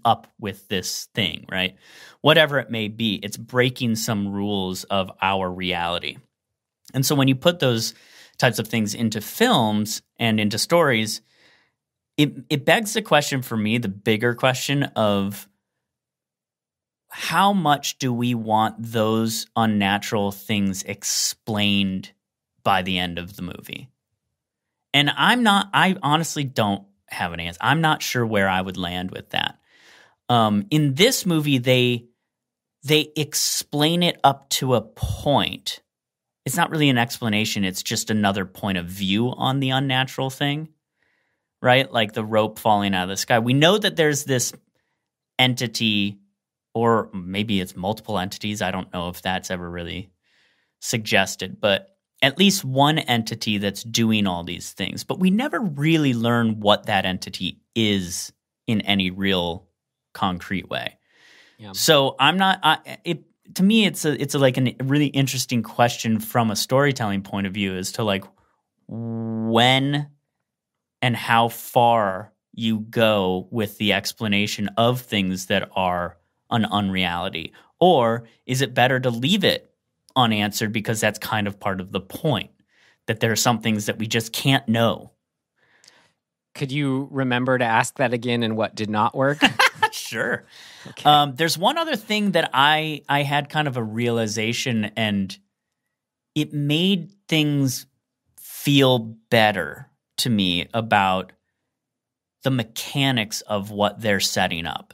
up with this thing, right? Whatever it may be, it's breaking some rules of our reality. And so when you put those types of things into films and into stories, it begs the question for me, the bigger question of how much do we want those unnatural things explained by the end of the movie? And I honestly don't have an answer. I'm not sure where I would land with that. In this movie, they explain it up to a point. It's not really an explanation. It's just another point of view on the unnatural thing, right? Like the rope falling out of the sky. We know that there's this entity, or maybe it's multiple entities. I don't know if that's ever really suggested, but at least one entity that's doing all these things. But we never really learn what that entity is in any real concrete way. Yeah. So to me, it's like a really interesting question from a storytelling point of view as to like when and how far you go with the explanation of things that are an unreality. Or is it better to leave it unanswered because that's kind of part of the point, that there are some things that we just can't know? Could you remember to ask that again and what did not work? Sure. Okay. There's one other thing that I had kind of a realization, and it made things feel better to me about the mechanics of what they're setting up.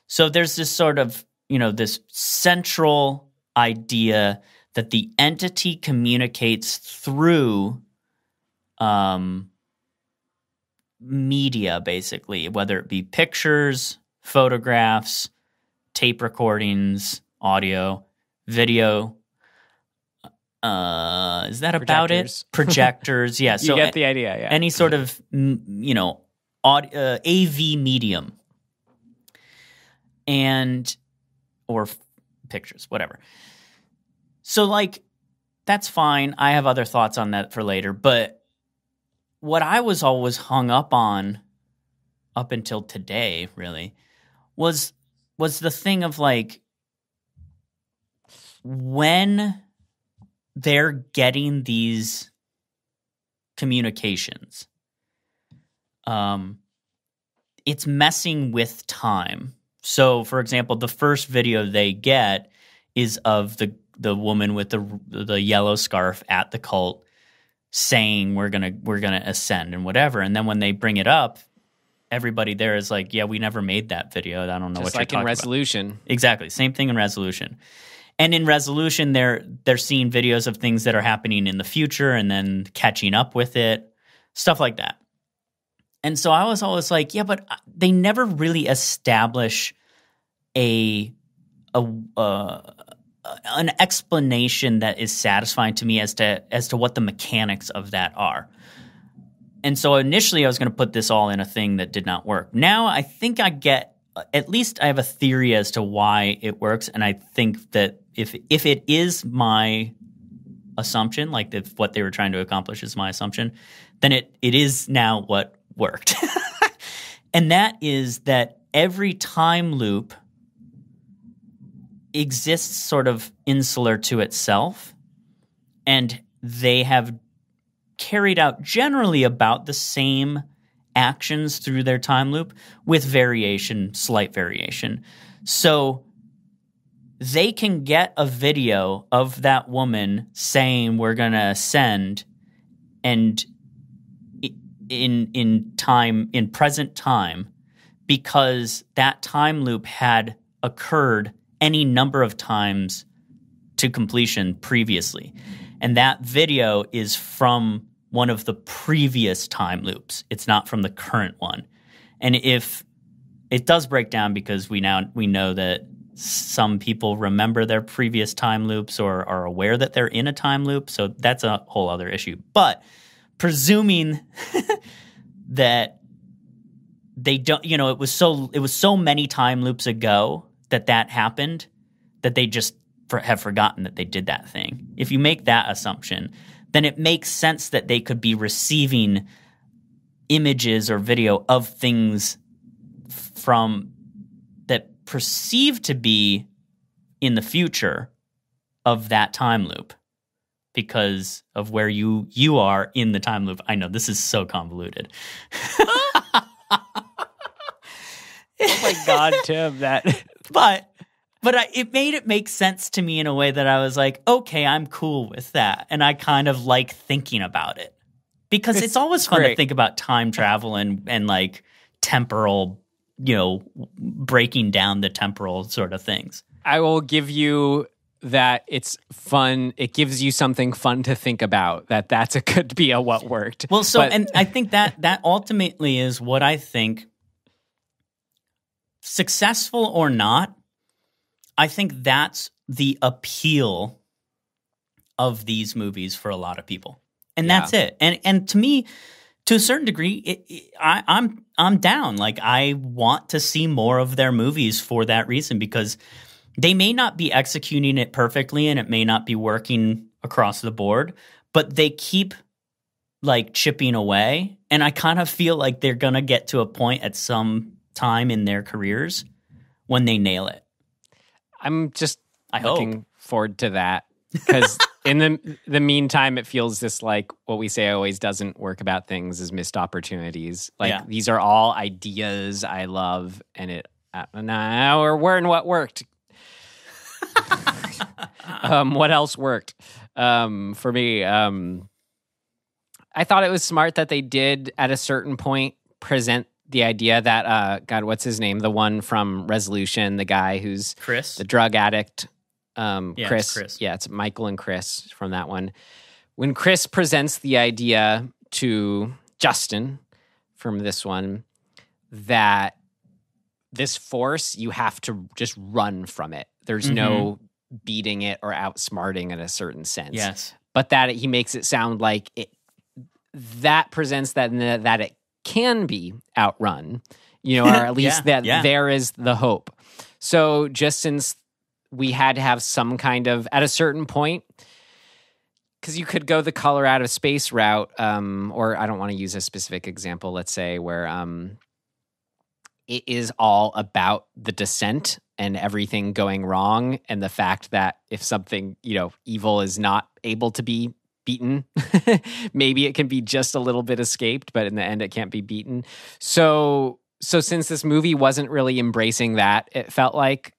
So there's this sort of, this central idea that the entity communicates through media, basically, whether it be pictures, photographs, tape recordings, audio, video. Is that about it? Projectors, yeah. You get the idea, yeah. Any sort of, AV medium. Or pictures, whatever. So, that's fine. I have other thoughts on that for later. But what I was always hung up on, up until today, really, was the thing of, when they're getting these communications, it's messing with time. So, for example, the first video they get is of the the woman with the yellow scarf at the cult saying we're gonna ascend and whatever. And then when they bring it up, everybody there is like, yeah, we never made that video. I don't know Just what like you're in talking Resolution. about. Exactly. Same thing in Resolution. And in Resolution, they're seeing videos of things that are happening in the future and then catching up with it, stuff like that. And so I was always like, yeah, but they never really establish an explanation that is satisfying to me as to what the mechanics of that are. And so initially I was going to put this all in a thing that did not work. Now I think I have a theory as to why it works, and I think that if it is my assumption, like if what they were trying to accomplish is my assumption, then it is now what worked. And that is that every time loop exists sort of insular to itself, and they have carried out generally about the same actions through their time loop with slight variation. So they can get a video of that woman saying we're going to ascend, and in present time, because that time loop had occurred any number of times to completion previously. And that video is from one of the previous time loops. It's not from the current one. And if it does break down, because we know that some people remember their previous time loops or are aware that they're in a time loop, so that's a whole other issue. But presuming that they don't, it was so many time loops ago that happened that they just have forgotten that they did that thing. If you make that assumption, then it makes sense that they could be receiving images or video of things from that perceive to be in the future of that time loop because of where you are in the time loop. I know this is so convoluted. Oh my God, Tim, But it made it make sense to me in a way that I was like, okay, I'm cool with that. And I kind of like thinking about it. Because it's always fun to think about time travel and like temporal, breaking down the temporal sort of things. I will give you that it's fun. It gives you something fun to think about. Could be a what worked. Well, and I think that ultimately is what I think, successful or not, I think that's the appeal of these movies for a lot of people. And that's it. And to me, to a certain degree, I'm down. Like, I want to see more of their movies for that reason, because they may not be executing it perfectly and it may not be working across the board, but they keep like chipping away. And I kind of feel like they're going to get to a point at some time in their careers when they nail it. I'm just looking forward to that, because in the meantime, it feels just like what we say always doesn't work about things is missed opportunities. Like these are all ideas I love, and now we're in what worked. What else worked for me? I thought it was smart that they did at a certain point present the idea that, God, what's his name? The one from Resolution, the guy who's Chris, the drug addict. Chris. It's Chris. Yeah, it's Michael and Chris from that one. When Chris presents the idea to Justin from this one, that this force, you have to just run from it. There's no beating it or outsmarting in a certain sense. Yes. But that he makes it sound like that presents that it can be outrun, or at least there is the hope. So just since we had to have some kind of, at a certain point, because you could go the color out of space route, or I don't want to use a specific example, let's say, where it is all about the descent and everything going wrong, and the fact that if something, evil is not able to be beaten, maybe it can be just a little bit escaped, but in the end it can't be beaten. So since this movie wasn't really embracing that, it felt like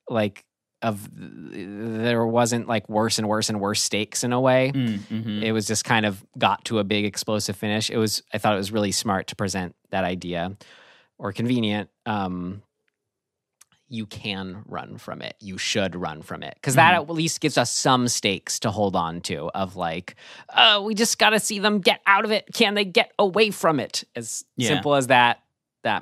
there wasn't like worse and worse and worse stakes in a way. It was just kind of got to a big explosive finish. I thought it was really smart to present that idea, or convenient. You can run from it. You should run from it. Because that at least gives us some stakes to hold on to of like, we just got to see them get out of it. Can they get away from it? As simple as that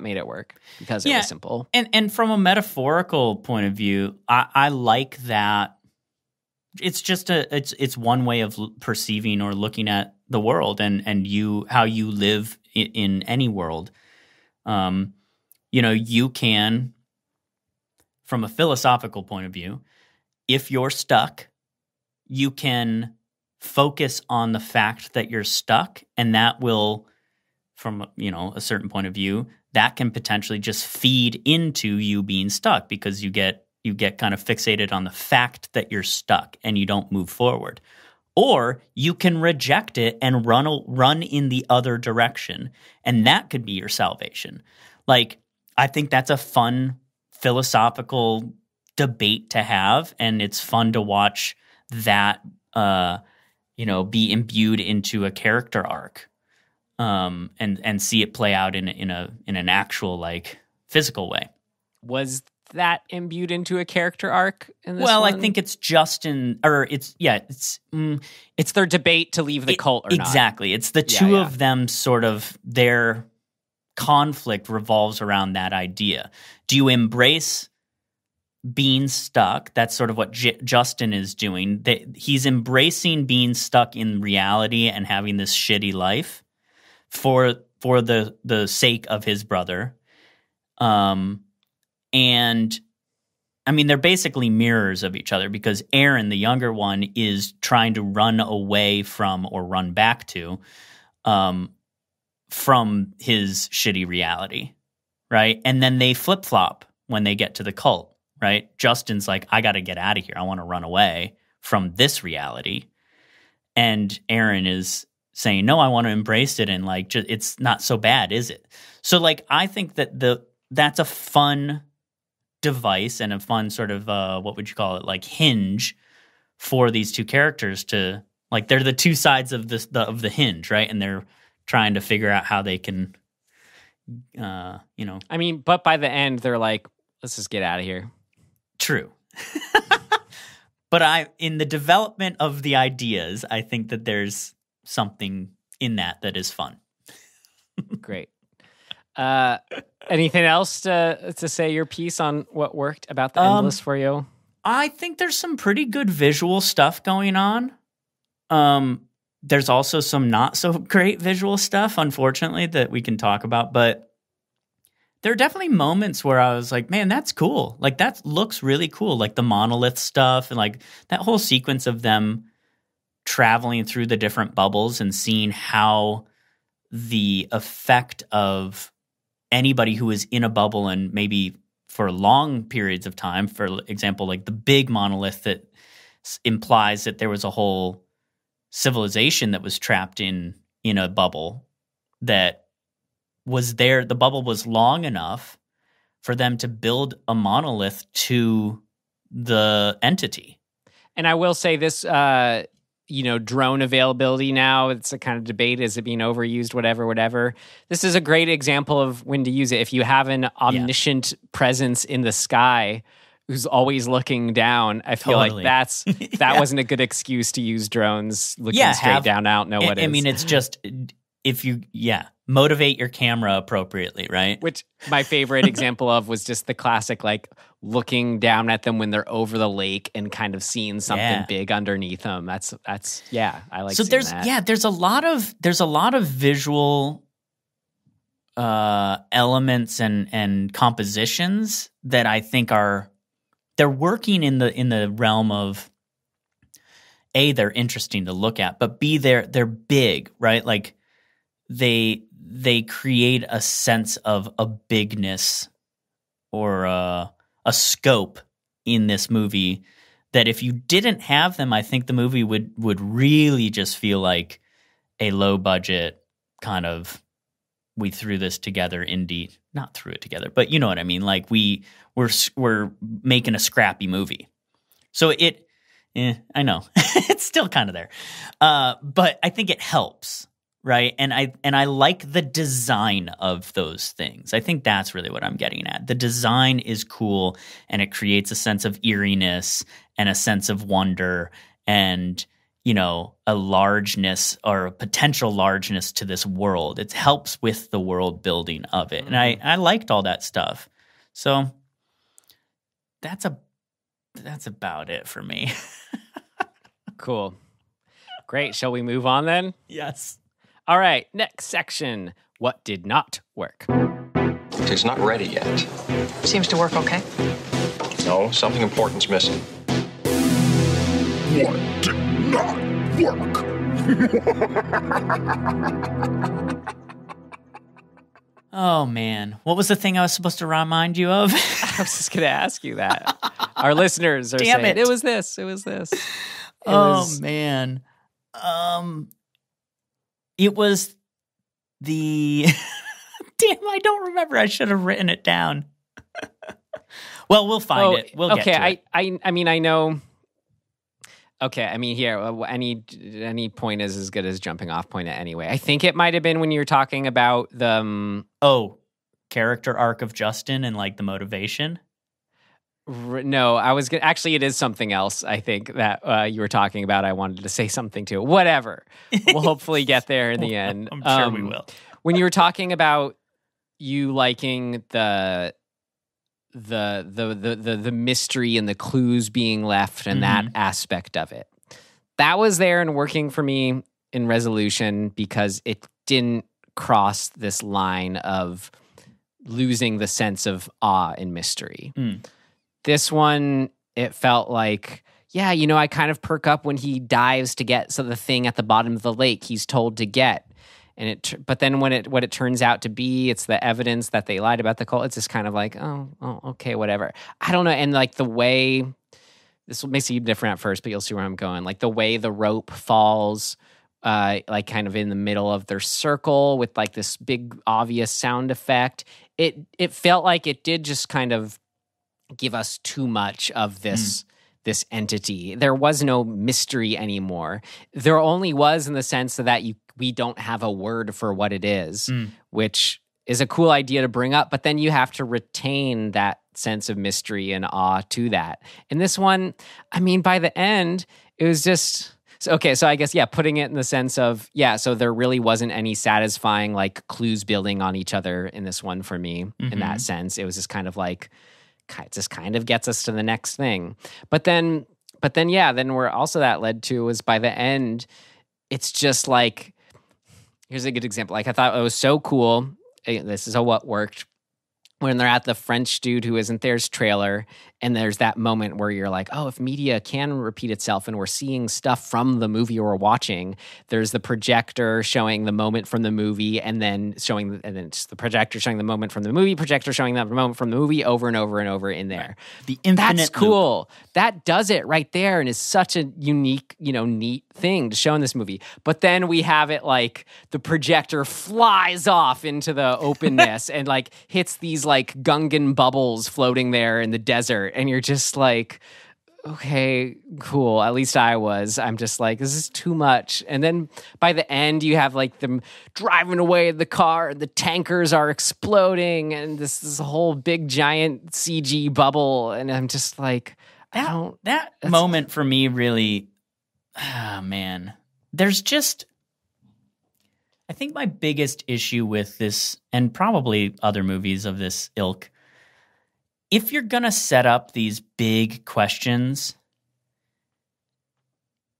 made it work because it was simple. And from a metaphorical point of view, I like that. It's just it's one way of perceiving or looking at the world and how you live in any world. You can, from a philosophical point of view, if you're stuck, you can focus on the fact that you're stuck, and that will, from a certain point of view, that can potentially just feed into you being stuck because you get kind of fixated on the fact that you're stuck and you don't move forward. Or you can reject it and run in the other direction, and that could be your salvation. Like, I think that's a fun philosophical debate to have, and it's fun to watch that be imbued into a character arc, and see it play out in an actual like physical way. Was that imbued into a character arc in this one? I think it's Justin, or it's their debate to leave the cult or not. Exactly. It's the two of them, sort of their conflict revolves around that idea. Do you embrace being stuck? That's sort of what Justin is doing. He's embracing being stuck in reality and having this shitty life for the sake of his brother. And I mean, they're basically mirrors of each other because Aaron, the younger one, is trying to run away from or run back to from his shitty reality, right? And then they flip-flop when they get to the cult, right? Justin's like, I got to get out of here. I want to run away from this reality. And Aaron is saying, no, I want to embrace it, and like, it's not so bad, is it? So like, I think that that's a fun device and a fun sort of, what would you call it? Like hinge for these two characters to, like, they're the two sides of the hinge, right? And they're trying to figure out how they can, I mean, but by the end, they're like, let's just get out of here. True. But in the development of the ideas, I think that there's something in that is fun. Great. Anything else to say your piece on what worked about the Endless for you? I think there's some pretty good visual stuff going on. There's also some not so great visual stuff, unfortunately, that we can talk about. But there are definitely moments where I was like, man, that's cool. Like, that looks really cool. Like the monolith stuff and like that whole sequence of them traveling through the different bubbles and seeing how the effect of anybody who is in a bubble and maybe for long periods of time, for example, like the big monolith that implies that there was a whole civilization that was trapped in a bubble that was there. The bubble was long enough for them to build a monolith to the entity. And I will say this, drone availability now, it's a kind of debate. Is it being overused? Whatever. This is a great example of when to use it. If you have an omniscient presence in the sky who's always looking down, I feel like that wasn't a good excuse to use drones looking straight down. I don't know what it is. I mean, it's just, if you, motivate your camera appropriately, right? Which my favorite example of was just the classic, like, looking down at them when they're over the lake and kind of seeing something big underneath them. That's I like. So there's that. There's a lot of visual elements and compositions that I think they're working in the realm of A, they're interesting to look at, but B, they're big, right? Like they create a sense of a bigness or a scope in this movie that if you didn't have them, I think the movie would really just feel like a low budget kind of, we threw this together indie, not threw it together, but you know what I mean? Like we're making a scrappy movie. So I know it's still kind of there, but I think it helps, right? And I like the design of those things. I think that's really what I'm getting at. The design is cool, and it creates a sense of eeriness and a sense of wonder, and a largeness or a potential largeness to this world. It helps with the world building of it, and I liked all that stuff. So that's about it for me. Cool. Great. Shall we move on then? Yes. All right. Next section. What did not work? It's not ready yet. Seems to work okay. No, something important's missing. What did not work? Oh, man. What was the thing I was supposed to remind you of? I was just going to ask you that. Our listeners are Damn saying, it. it was this. It was this. Man. It was the... Damn, I don't remember. I should have written it down. Well, we'll find it. We'll get to it. I mean, I know... Okay, I mean, here, any point is as good as jumping off point anyway. I think it might have been when you were talking about the... character arc of Justin and, like, the motivation? No, I was actually, it is something else, I think, that you were talking about. I wanted to say something to. Whatever. We'll hopefully get there in the end. I'm sure we will. When you were talking about you liking the mystery and the clues being left and that aspect of it, that was there and working for me in Resolution because it didn't cross this line of losing the sense of awe and mystery. This one, it felt like, yeah, I kind of perk up when he dives to get the thing at the bottom of the lake he's told to get. But then what it turns out to be, it's the evidence that they lied about the cult. It's just kind of like, oh, okay, whatever. I don't know. And like the way, this will make it different at first, but you'll see where I'm going. Like the way the rope falls, like kind of in the middle of their circle with like this big obvious sound effect. It felt like it did just kind of give us too much of this entity. There was no mystery anymore. There only was in the sense that we don't have a word for what it is, which is a cool idea to bring up, but then you have to retain that sense of mystery and awe to that. In this one, I mean, by the end, it was just... So I guess, putting it in the sense of, so there really wasn't any satisfying, like, clues building on each other in this one for me, in that sense. It was just kind of like, it just kind of gets us to the next thing. But then where also that led to was by the end, it's just like, here's a good example. Like, I thought it was so cool. This is what worked. When they're at the French dude who isn't there's trailer, and there's that moment where you're like, oh, if media can repeat itself and we're seeing stuff from the movie we're watching, there's the projector showing the moment from the movie and then it's the projector showing the moment from the movie, projector showing that moment from the movie over and over and over in there. The infinite That's cool. loop. That does it right there and is such a unique, neat thing to show in this movie. But then we have it like the projector flies off into the openness and like hits these like Gungan bubbles floating there in the desert. And you're just like, okay, cool. At least I'm just like, this is too much. And then by the end, you have like them driving away in the car and the tankers are exploding and this whole big giant CG bubble. And I'm just like, that moment for me really, man, there's just, I think my biggest issue with this, and probably other movies of this ilk, if you're going to set up these big questions,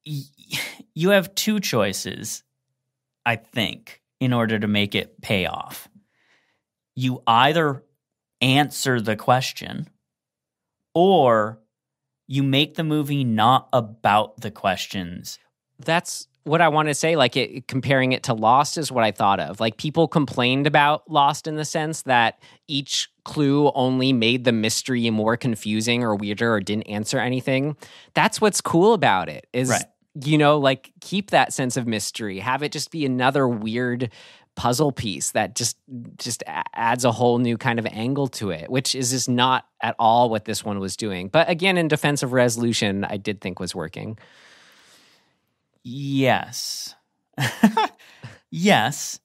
you have two choices, I think, in order to make it pay off. You either answer the question or you make the movie not about the questions. That's what I want to say, like comparing it to Lost is what I thought of. Like people complained about Lost in the sense that each clue only made the mystery more confusing or weirder or didn't answer anything. That's what's cool about it is like keep that sense of mystery. Have it just be another weird puzzle piece that just adds a whole new kind of angle to it, which is just not at all what this one was doing. But again, in defense of Resolution, I did think was working. Yes. Yes.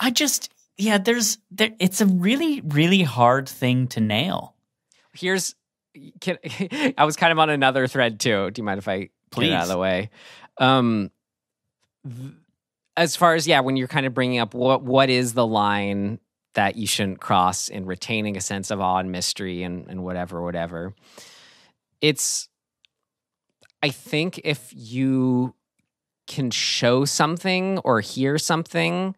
It's a really, really hard thing to nail. I was kind of on another thread too. Do you mind if I get it out of the way? As far as, when you're kind of bringing up what is the line that you shouldn't cross in retaining a sense of awe and mystery and whatever. I think if you can show something or hear something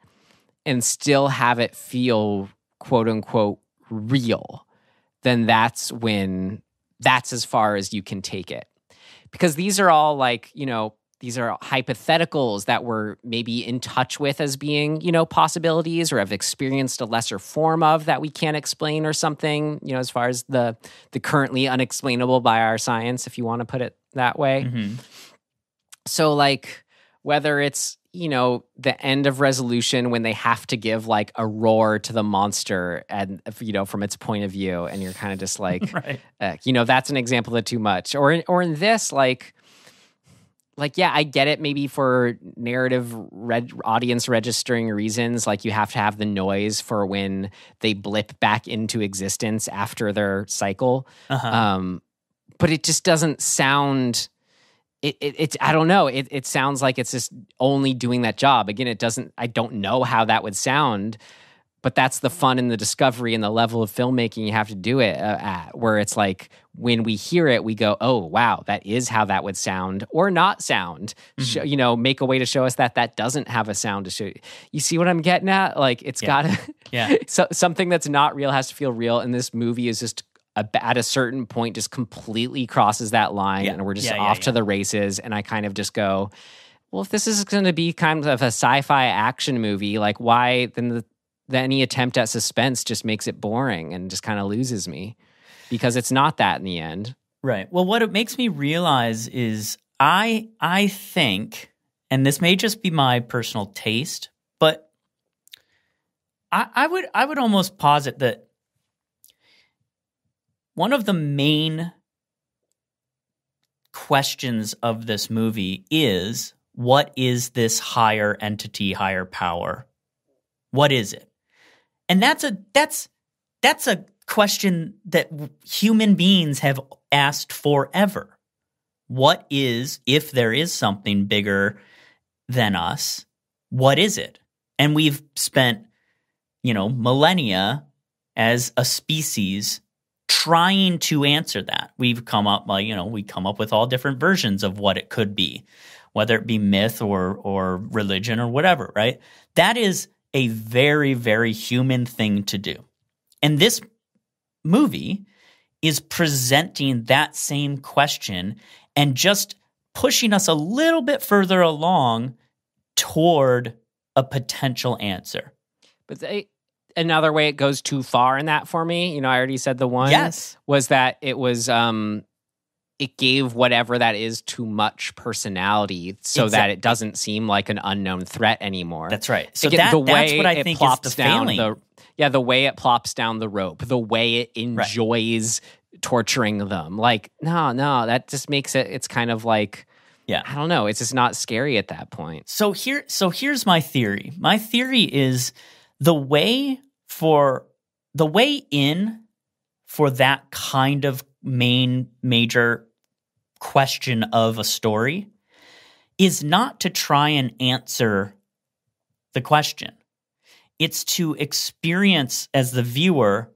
and still have it feel quote unquote real, then that's as far as you can take it. Because these are all these are hypotheticals that we're maybe in touch with as being, possibilities or have experienced a lesser form of that we can't explain or something, as far as the currently unexplainable by our science, if you want to put it that way. Mm-hmm. So whether it's, the end of Resolution when they have to give a roar to the monster and, from its point of view, and you're kind of just right. That's an example of too much. Or in this, I get it maybe for narrative audience registering reasons. You have to have the noise for when they blip back into existence after their cycle. Uh-huh. But it just doesn't sound... It's I don't know. It sounds like it's just only doing that job. Again, it doesn't... I don't know how that would sound, but that's the fun and the discovery and the level of filmmaking you have to do it at, where it's when we hear it, we go, oh, wow, that is how that would sound or not sound. Mm-hmm. Make a way to show us that doesn't have a sound to show. You see what I'm getting at? It's got to... So, something that's not real has to feel real, and this movie is just... at a certain point just completely crosses that line and we're just off to the races. And I kind of just go, well, if this is going to be kind of a sci-fi action movie, why then any attempt at suspense just makes it boring and just kind of loses me, because it's not that in the end. Right. Well, what it makes me realize is I think, and this may just be my personal taste, but I would almost posit that one of the main questions of this movie is, what is this higher entity, higher power? What is it? And that's a question that human beings have asked forever. What is, if there is something bigger than us, what is it? And we've spent, millennia as a species trying to answer that. We've come up, we come up with all different versions of what it could be, whether it be myth or religion or whatever, right? That is a very, very human thing to do. And this movie is presenting that same question and just pushing us a little bit further along toward a potential answer. But another way it goes too far in that for me, I already said the one was that it was it gave whatever that is too much personality so that it doesn't seem like an unknown threat anymore. That's right. So again, that's what I think is the failing. The way it plops down the rope, the way it enjoys torturing them. No, that just makes it's kind of I don't know, it's just not scary at that point. So here's my theory. My theory is the way in for that kind of major question of a story is not to try and answer the question. It's to experience as the viewer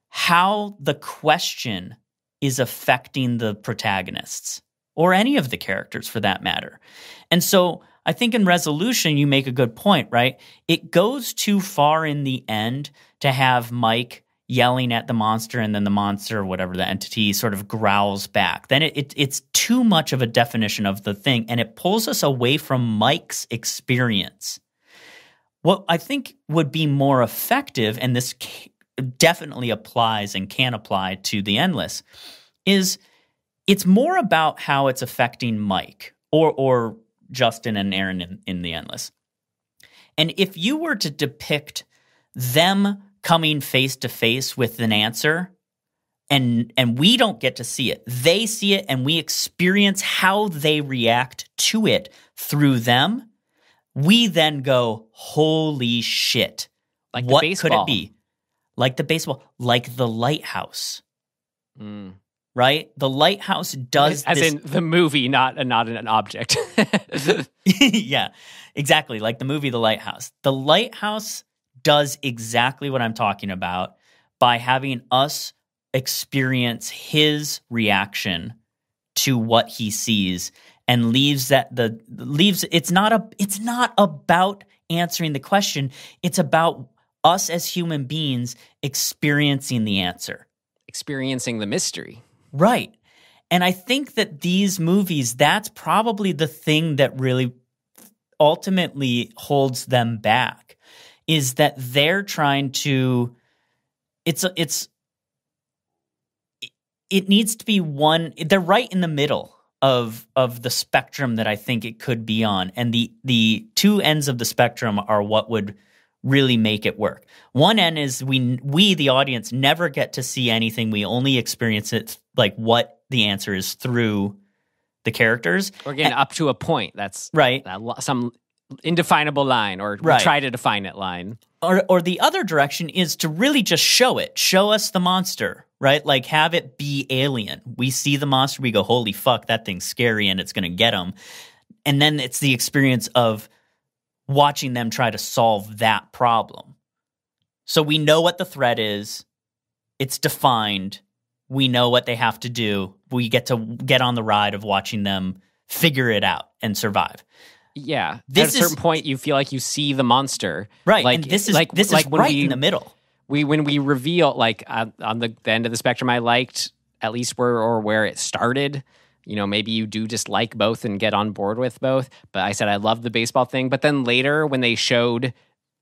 how the question is affecting the protagonists or any of the characters for that matter. And so I think in Resolution, you make a good point, right? It goes too far in the end to have Mike yelling at the monster and then the monster, whatever the entity, sort of growls back. Then it's too much of a definition of the thing, and it pulls us away from Mike's experience. What I think would be more effective, and this definitely applies and can apply to The Endless, is it's more about how it's affecting Mike, or Justin and Aaron in The Endless. And if you were to depict them coming face to face with an answer, and we don't get to see it, they see it, and we experience how they react to it through them, we then go, holy shit. Like what the baseball. could it be? Like the baseball, like the lighthouse. Mm. Right? The lighthouse does As this. in the movie, not an object. Yeah, exactly. Like the movie The Lighthouse. The lighthouse does exactly what I'm talking about by having us experience his reaction to what he sees, and leaves it's not about answering the question. It's about us as human beings experiencing the answer. Experiencing the mystery. Right. And I think that these movies, that's probably the thing that really ultimately holds them back, is that they're trying to it needs to be one, they're right in the middle of the spectrum that I think it could be on. And the two ends of the spectrum are what would really make it work. One end is we the audience never get to see anything. We only experience it like what the answer is through the characters. Or again, up to a point. That's right. Some indefinable line, or right. try to define it line. Or the other direction is to really just show it. Show us the monster, right? Like have it be Alien. We see the monster, we go, holy fuck, that thing's scary and it's going to get them. And then it's the experience of watching them try to solve that problem. So we know what the threat is. It's defined. We know what they have to do. We get to get on the ride of watching them figure it out and survive. Yeah. At a certain point, you feel like you see the monster. Right. Like, and this is like when right in the middle. When we reveal, like on the end of the spectrum, I liked at least where it started. You know, maybe you do just like both and get on board with both. But I said I love the baseball thing. But then later when they showed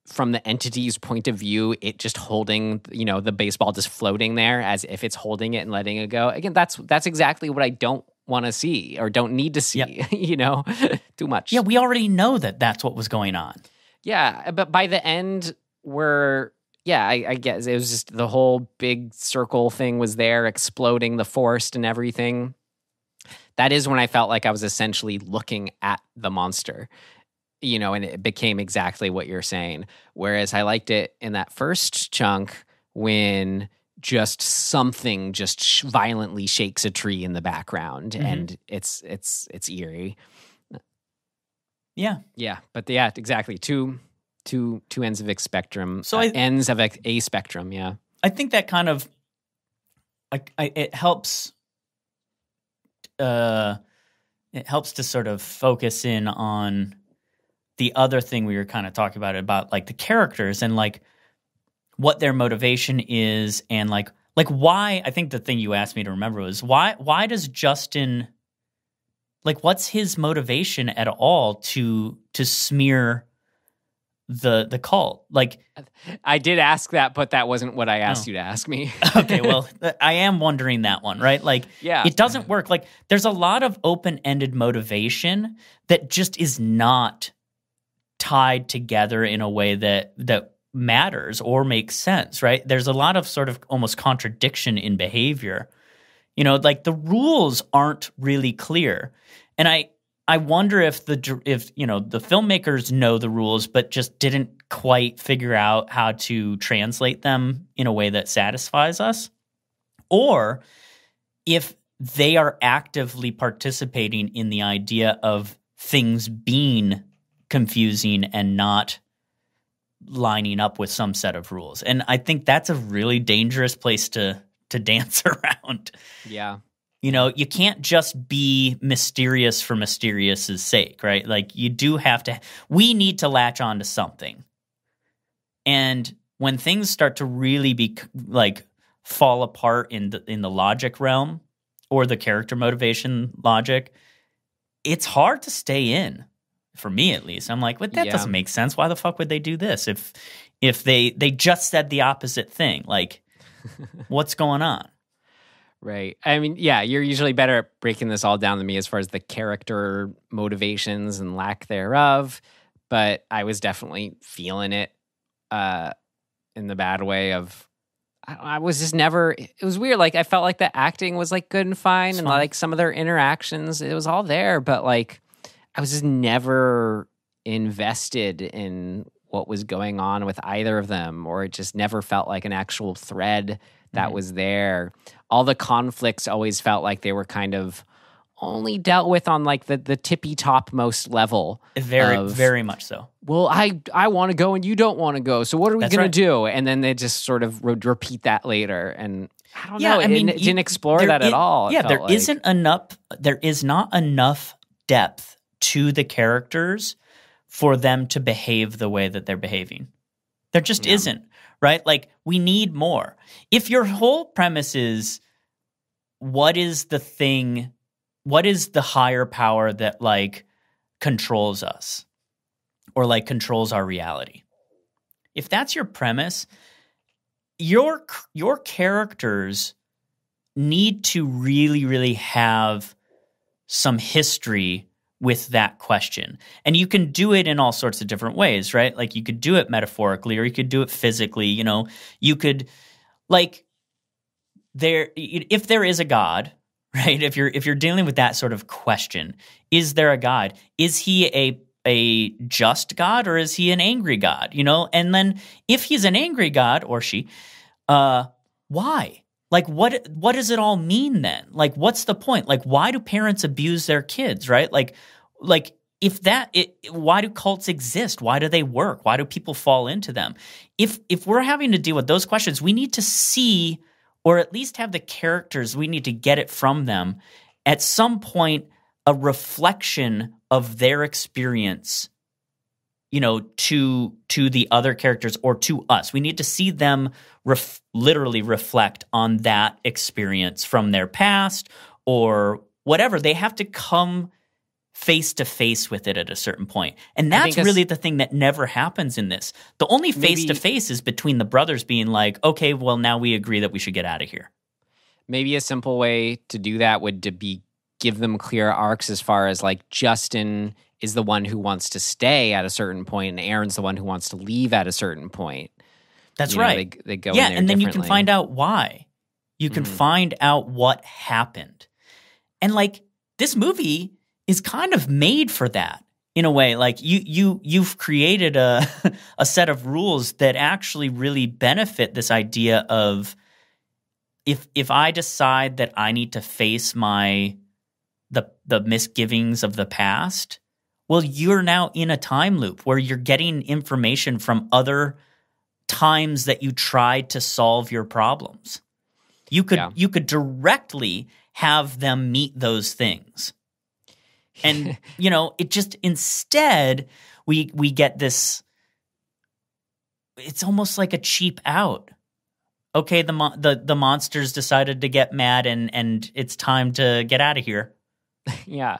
from the entity's point of view, it just holding, you know, the baseball just floating there as if it's holding it and letting it go. Again, that's exactly what I don't want to see or don't need to see, yep. You know, too much. Yeah, we already know that that's what was going on. Yeah, but by the end I guess it was just the whole big circle thing was there, exploding the forest and everything. That is when I felt like I was essentially looking at the monster, you know, and it became exactly what you're saying. Whereas I liked it in that first chunk when just something just violently shakes a tree in the background, mm-hmm. and it's eerie. Yeah, but exactly. Two ends of a spectrum. So ends of a spectrum. Yeah, I think that kind of it helps. It helps to sort of focus in on the other thing we were kind of talking about like the characters and like what their motivation is, and like why. I think the thing you asked me to remember was why does Justin, like, what's his motivation at all to smear the cult? Like, I did ask that, but that wasn't what I asked you to ask me. Okay, well, I am wondering that one, right? Like, yeah. It doesn't work. Like, there's a lot of open-ended motivation that just is not tied together in a way that matters or makes sense, right? There's a lot of sort of almost contradiction in behavior. You know, like the rules aren't really clear. And I wonder if you know, the filmmakers know the rules but just didn't quite figure out how to translate them in a way that satisfies us, or if they are actively participating in the idea of things being confusing and not lining up with some set of rules. And I think that's a really dangerous place to dance around. Yeah. You know, you can't just be mysterious for mysterious's sake, right? Like, you do have to – we need to latch on to something. And when things start to really be like fall apart in the logic realm or the character motivation logic, it's hard to stay in, for me at least. I'm like, well, that doesn't make sense. Why the fuck would they do this if they just said the opposite thing? Like, what's going on? Right. I mean, yeah, you're usually better at breaking this all down than me as far as the character motivations and lack thereof. But I was definitely feeling it in the bad way of, I was just never, it was weird. Like, I felt like the acting was like good and fine. And like some of their interactions, it was all there. But like, I was just never invested in what was going on with either of them, or it just never felt like an actual thread that was there. All the conflicts always felt like they were kind of only dealt with on like the tippy top most level. Very much so. Well, I want to go and you don't want to go. So what are we going right. to do? And then they just sort of would repeat that later. And I don't know. I mean, it didn't explore that at all. Yeah, there is not enough depth to the characters for them to behave the way that they're behaving. There just isn't, right? Like, we need more. If your whole premise is, what is the higher power that like controls us or like controls our reality? If that's your premise, your characters need to really, really have some history with that question. And you can do it in all sorts of different ways, right? Like, you could do it metaphorically, or you could do it physically. You know, you could, like, if there is a God, right? If you're dealing with that sort of question, is there a God? Is he a just God, or is he an angry God? You know, and then if he's an angry God, or she, why? Like, what does it all mean then? Like, what's the point? Like, why do parents abuse their kids, right? Like if why do cults exist? Why do they work? Why do people fall into them? If we're having to deal with those questions, we need to see, or at least have the characters, we need to get it from them at some point, a reflection of their experience, you know, to the other characters or to us. We need to see them literally reflect on that experience from their past or whatever. They have to come face to face with it at a certain point. And that's really the thing that never happens in this. The only face to face is between the brothers being like, okay, well, now we agree that we should get out of here. Maybe a simple way to do that would to be give them clear arcs as far as like Justin is the one who wants to stay at a certain point and Aaron's the one who wants to leave at a certain point. That's you know, right. They go in there and then you can differently. find out why. You can find out what happened. And like, this movie is kind of made for that in a way. Like, you've created a set of rules that actually really benefit this idea of, if I decide that I need to face the misgivings of the past, well, you're now in a time loop where you're getting information from other times that you tried to solve your problems. You could directly have them meet those things. And, you know, it just, instead we get this, it's almost like a cheap out. Okay, the monsters decided to get mad and it's time to get out of here. Yeah.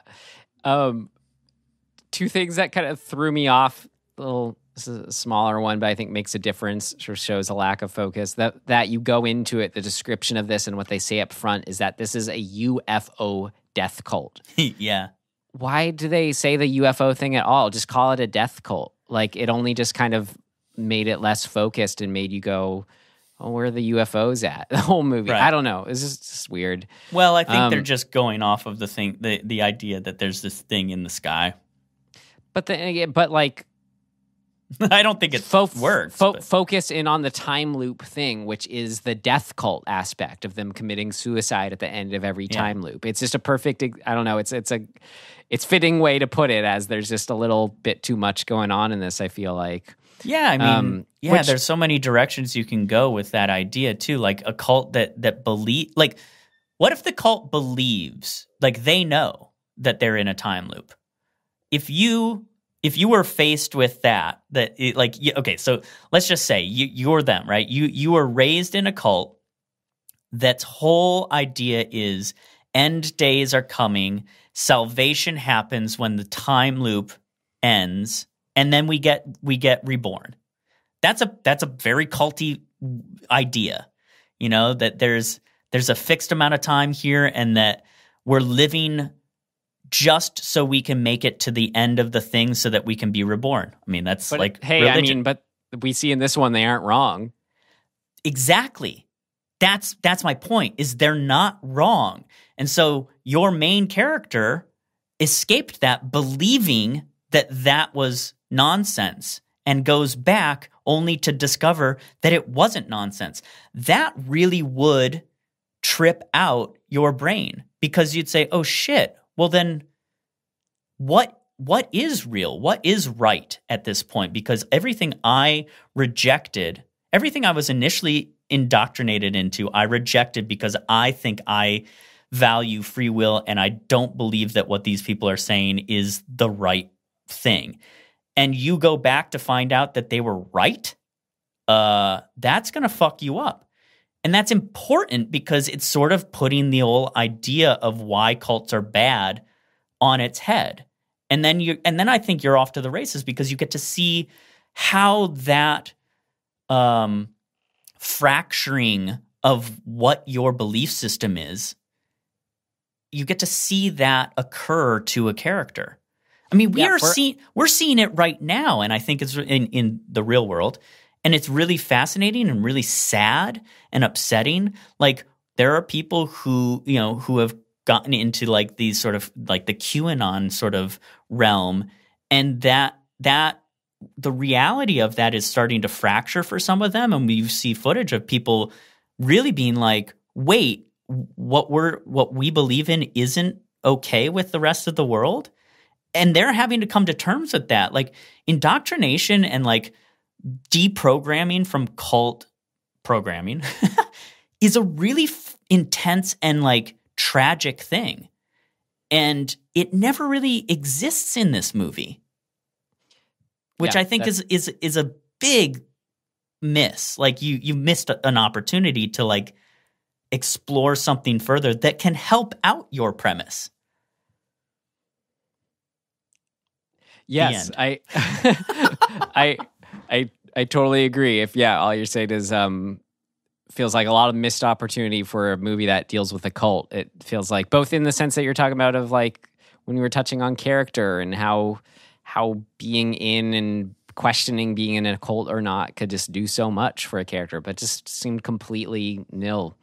Two things that kind of threw me off, this is a smaller one, but I think makes a difference, or shows a lack of focus, that you go into it, the description of this and what they say up front is that this is a UFO death cult. Yeah. Why do they say the UFO thing at all? Just call it a death cult. Like, it only just kind of made it less focused and made you go, oh, where are the UFOs at? The whole movie. Right. I don't know. It's just weird. Well, I think they're just going off of the idea that there's this thing in the sky. But like, I don't think it works. Focus in on the time loop thing, which is the death cult aspect of them committing suicide at the end of every time loop. It's just a perfect, I don't know, it's fitting way to put it, as there's just a little bit too much going on in this, I feel like. Yeah, I mean, there's so many directions you can go with that idea too. Like a cult that believe, like, what if the cult believes, like, they know that they're in a time loop? If you were faced with okay, so let's just say you're them, right? You were raised in a cult that's whole idea is end days are coming, salvation happens when the time loop ends, and then we get reborn. That's a very culty idea, you know, that there's there's a fixed amount of time here and that we're living just so we can make it to the end of the thing so that we can be reborn. I mean, that's But, like hey, religion. I mean, but we see in this one they aren't wrong. Exactly. That's my point, is they're not wrong. And so your main character escaped that believing that that was nonsense and goes back only to discover that it wasn't nonsense. That really would trip out your brain, because you'd say, oh shit, well then what is real? What is right at this point? Because everything I rejected, everything I was initially indoctrinated into, I rejected because I think I value free will and I don't believe that what these people are saying is the right thing. And you go back to find out that they were right, that's going to fuck you up. And that's important because it's sort of putting the whole idea of why cults are bad on its head. And then I think you're off to the races because you get to see how that fracturing of what your belief system is, you get to see that occur to a character. I mean, we're seeing it right now, and I think it's in the real world, and it's really fascinating and really sad and upsetting. Like, there are people who have gotten into like these sort of like the QAnon sort of realm, and that the reality of that is starting to fracture for some of them, and we see footage of people really being like, wait, what we believe in isn't okay with the rest of the world? And they're having to come to terms with that. Like, indoctrination and like deprogramming from cult programming is a really intense and like tragic thing. And it never really exists in this movie, which I think is a big miss. Like, you missed an opportunity to like explore something further that can help out your premise. Yes, I totally agree. If all you're saying is feels like a lot of missed opportunity for a movie that deals with a cult. It feels like, both in the sense that you're talking about of like when you were touching on character and how being in and questioning being in a cult or not could just do so much for a character, but just seemed completely nil.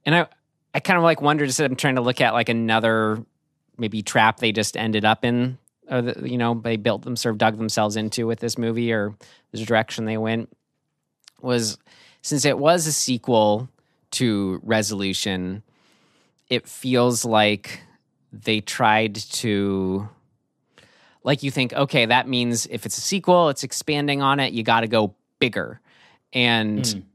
And I kind of like wondered, I'm trying to look at like another maybe trap they just ended up in, or they dug themselves into with this movie, or the direction they went, was since it was a sequel to Resolution, it feels like they tried to, like, you think, okay, that means if it's a sequel, it's expanding on it, you got to go bigger. And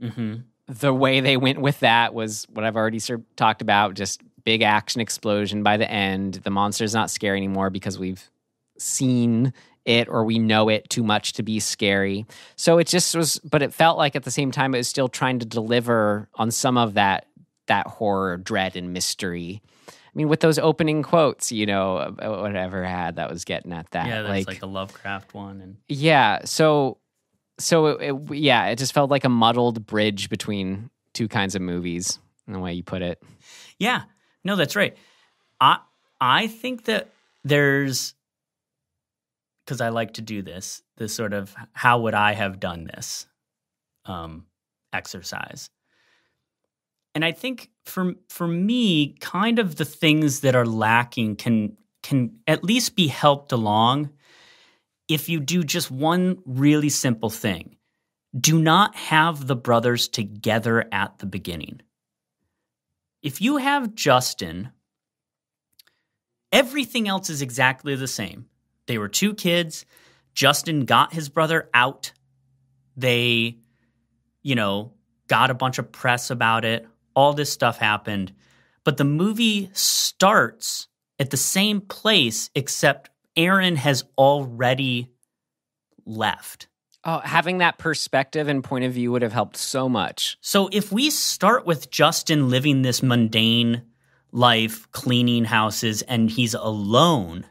the way they went with that was what I've already sort of talked about, just big action explosion by the end. The monster's not scary anymore because we've seen it or we know it too much to be scary. So it just was, but it felt like at the same time it was still trying to deliver on some of that horror, dread, and mystery. I mean, with those opening quotes, whatever had that was getting at that. Yeah, there's like a Lovecraft one. And yeah, so it just felt like a muddled bridge between two kinds of movies, in the way you put it. Yeah, no, that's right. I think that there's, because I like to do this sort of how would I have done this exercise. And I think for me, kind of the things that are lacking can at least be helped along if you do just one really simple thing. Do not have the brothers together at the beginning. If you have Justin, everything else is exactly the same. They were two kids. Justin got his brother out. They, got a bunch of press about it. All this stuff happened. But the movie starts at the same place, except Aaron has already left. Oh, having that perspective and point of view would have helped so much. So if we start with Justin living this mundane life, cleaning houses, and he's alone,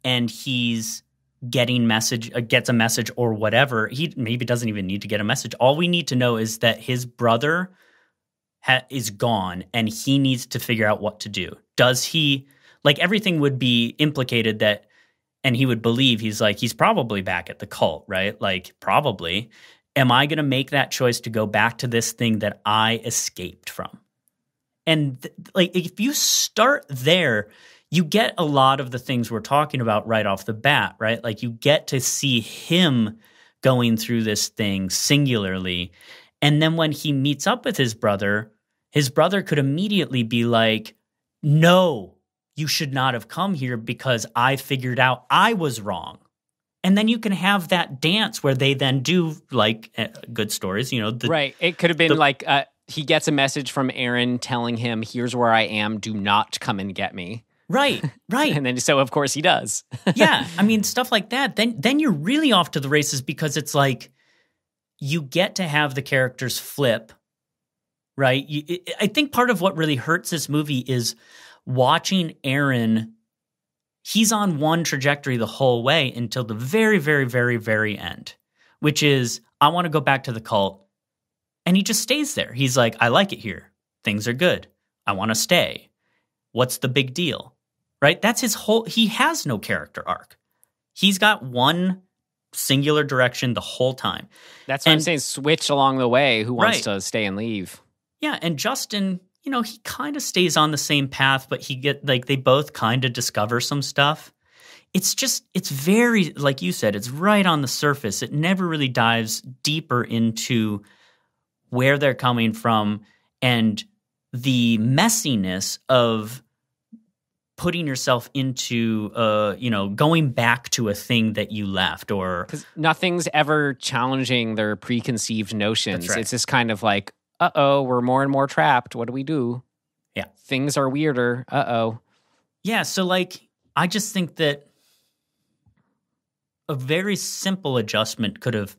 and he's gets a message or whatever, he maybe doesn't even need to get a message. All we need to know is that his brother is gone and he needs to figure out what to do. Does he, like, everything would be implicated that, and he would believe he's probably back at the cult, right? Like, probably. Am I going to make that choice to go back to this thing that I escaped from? And like, if you start there, you get a lot of the things we're talking about right off the bat, right? Like, you get to see him going through this thing singularly. And then when he meets up with his brother could immediately be like, no, you should not have come here because I figured out I was wrong. And then you can have that dance where they then do, like, good stories, you know. Right. It could have been like he gets a message from Aaron telling him, here's where I am, do not come and get me. Right. And then so, of course, he does. Yeah. I mean, stuff like that. Then you're really off to the races because it's like you get to have the characters flip, right? I think part of what really hurts this movie is watching Aaron. He's on one trajectory the whole way until the very, very, very, very end, which is, I want to go back to the cult. And he just stays there. He's like, I like it here. Things are good. I want to stay. What's the big deal? Right? That's his whole, he has no character arc. He's got one singular direction the whole time. That's what I'm saying. Switch along the way. Who wants to stay and leave? Yeah. And Justin, you know, he kind of stays on the same path, but they both kind of discover some stuff. It's very, like you said, it's right on the surface. It never really dives deeper into where they're coming from and the messiness of putting yourself into, going back to a thing that you left, or because nothing's ever challenging their preconceived notions. That's right. It's just kind of like, we're more and more trapped. What do we do? Yeah. Things are weirder. Yeah. So, like, I just think that a very simple adjustment could have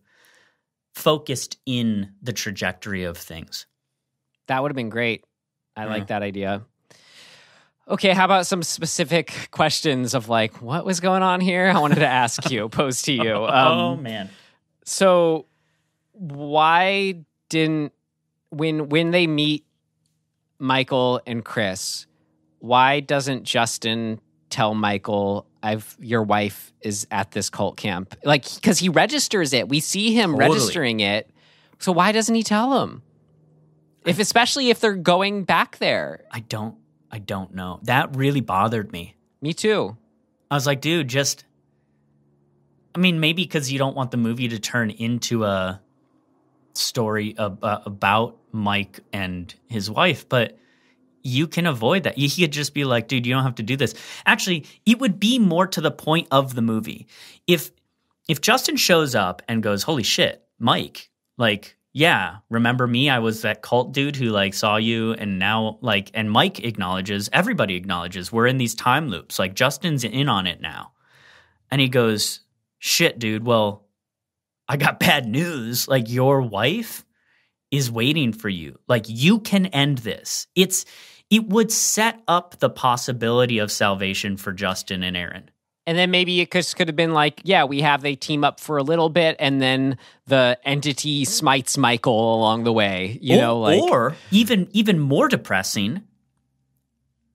focused in the trajectory of things. That would have been great. I like that idea. Okay, how about some specific questions of like, what was going on here? I wanted to ask you, pose to you. Oh, man. So why didn't, when they meet Michael and Chris, why doesn't Justin tell Michael, your wife is at this cult camp? Like, because he registers it. We see him registering it. So why doesn't he tell him? Especially if they're going back there. I don't know. That really bothered me. Me too. I was like, dude, maybe because you don't want the movie to turn into a story about Mike and his wife, but you can avoid that. He could just be like, dude, you don't have to do this. Actually, it would be more to the point of the movie. If Justin shows up and goes, holy shit, Mike, like, yeah, remember me? I was that cult dude who like saw you, and now like, and Mike acknowledges, everybody acknowledges, we're in these time loops. Like, Justin's in on it now. And he goes, shit, dude, well, I got bad news. Like, your wife is waiting for you. Like, you can end this. It would set up the possibility of salvation for Justin and Aaron. And then maybe it could have been like, yeah, they team up for a little bit, and then the entity smites Michael along the way. Or even more depressing,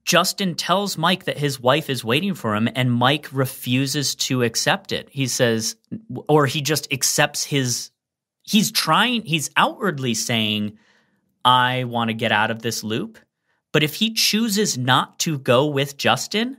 Justin tells Mike that his wife is waiting for him, and Mike refuses to accept it. He says, or he just accepts he's outwardly saying, I want to get out of this loop. But if he chooses not to go with Justin,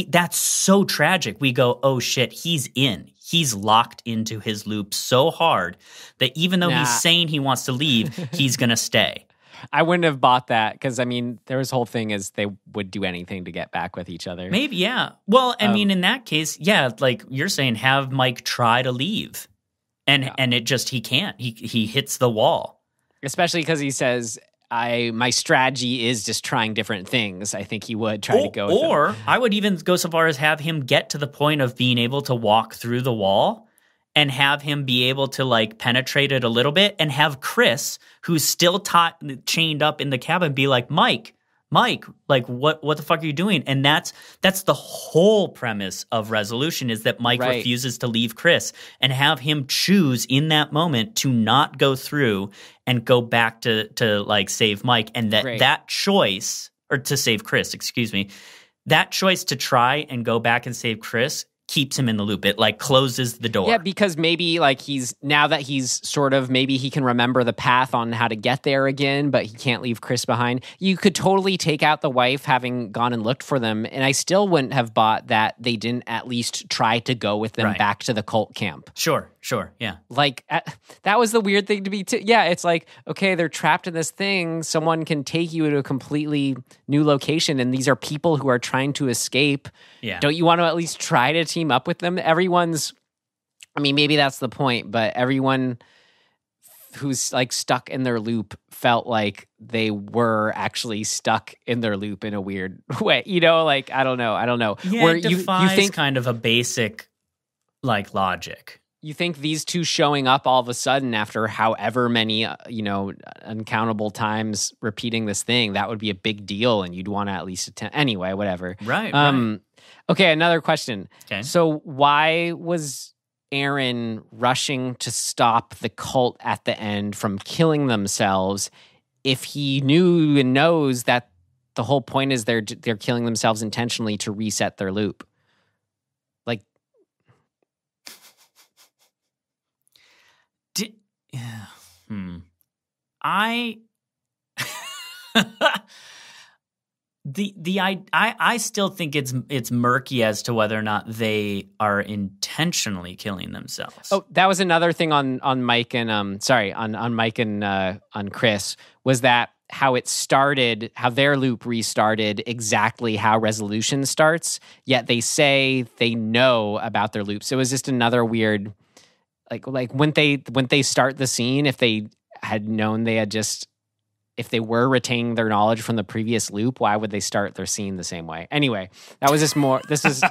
that's so tragic. We go, oh shit, he's in. He's locked into his loop so hard that even though he's saying he wants to leave, he's going to stay. I wouldn't have bought that because, there was whole thing is they would do anything to get back with each other. Maybe, yeah. Well, in that case, yeah, like you're saying, have Mike try to leave. And it just, he can't. He hits the wall. Especially because he says, my strategy is just trying different things. I think he would try to go with them. I would even go so far as have him get to the point of being able to walk through the wall and have him be able to like penetrate it a little bit, and have Chris, who's still chained up in the cabin, be like, Mike, Mike, like what the fuck are you doing? And that's the whole premise of Resolution, is that Mike refuses to leave Chris and have him choose in that moment to not go through and go back to like save Mike, and that choice, or to save Chris, excuse me, that choice to try and go back and save Chris keeps him in the loop. It like closes the door. Yeah, because maybe like now that he's sort of, maybe he can remember the path on how to get there again, but he can't leave Chris behind. You could totally take out the wife having gone and looked for them, and I still wouldn't have bought that they didn't at least try to go with them back to the cult camp. Sure, yeah. Like, that was the weird thing to be, yeah, it's like, okay, they're trapped in this thing, someone can take you to a completely new location, and these are people who are trying to escape. Yeah. Don't you want to at least try to team up with them? Everyone's, I mean, maybe that's the point, but everyone who's like stuck in their loop felt like they were actually stuck in their loop in a weird way. You know, like, I don't know. Yeah, where it defies you think kind of a basic like logic. You think these two showing up all of a sudden after however many, uncountable times repeating this thing, that would be a big deal, and you'd want to at least attend. Anyway, whatever. Right. Okay, another question. Okay. So why was Aaron rushing to stop the cult at the end from killing themselves if he knew and knows that the whole point is they're killing themselves intentionally to reset their loop? Like, I still think it's murky as to whether or not they are intentionally killing themselves. Oh, that was another thing on Mike and on Mike and on Chris, was that how it started, how their loop restarted exactly how Resolution starts, yet they say they know about their loops. So it was just another weird, like when they start the scene, if they had known if they were retaining their knowledge from the previous loop, why would they start their scene the same way? Anyway, that was just more, this is...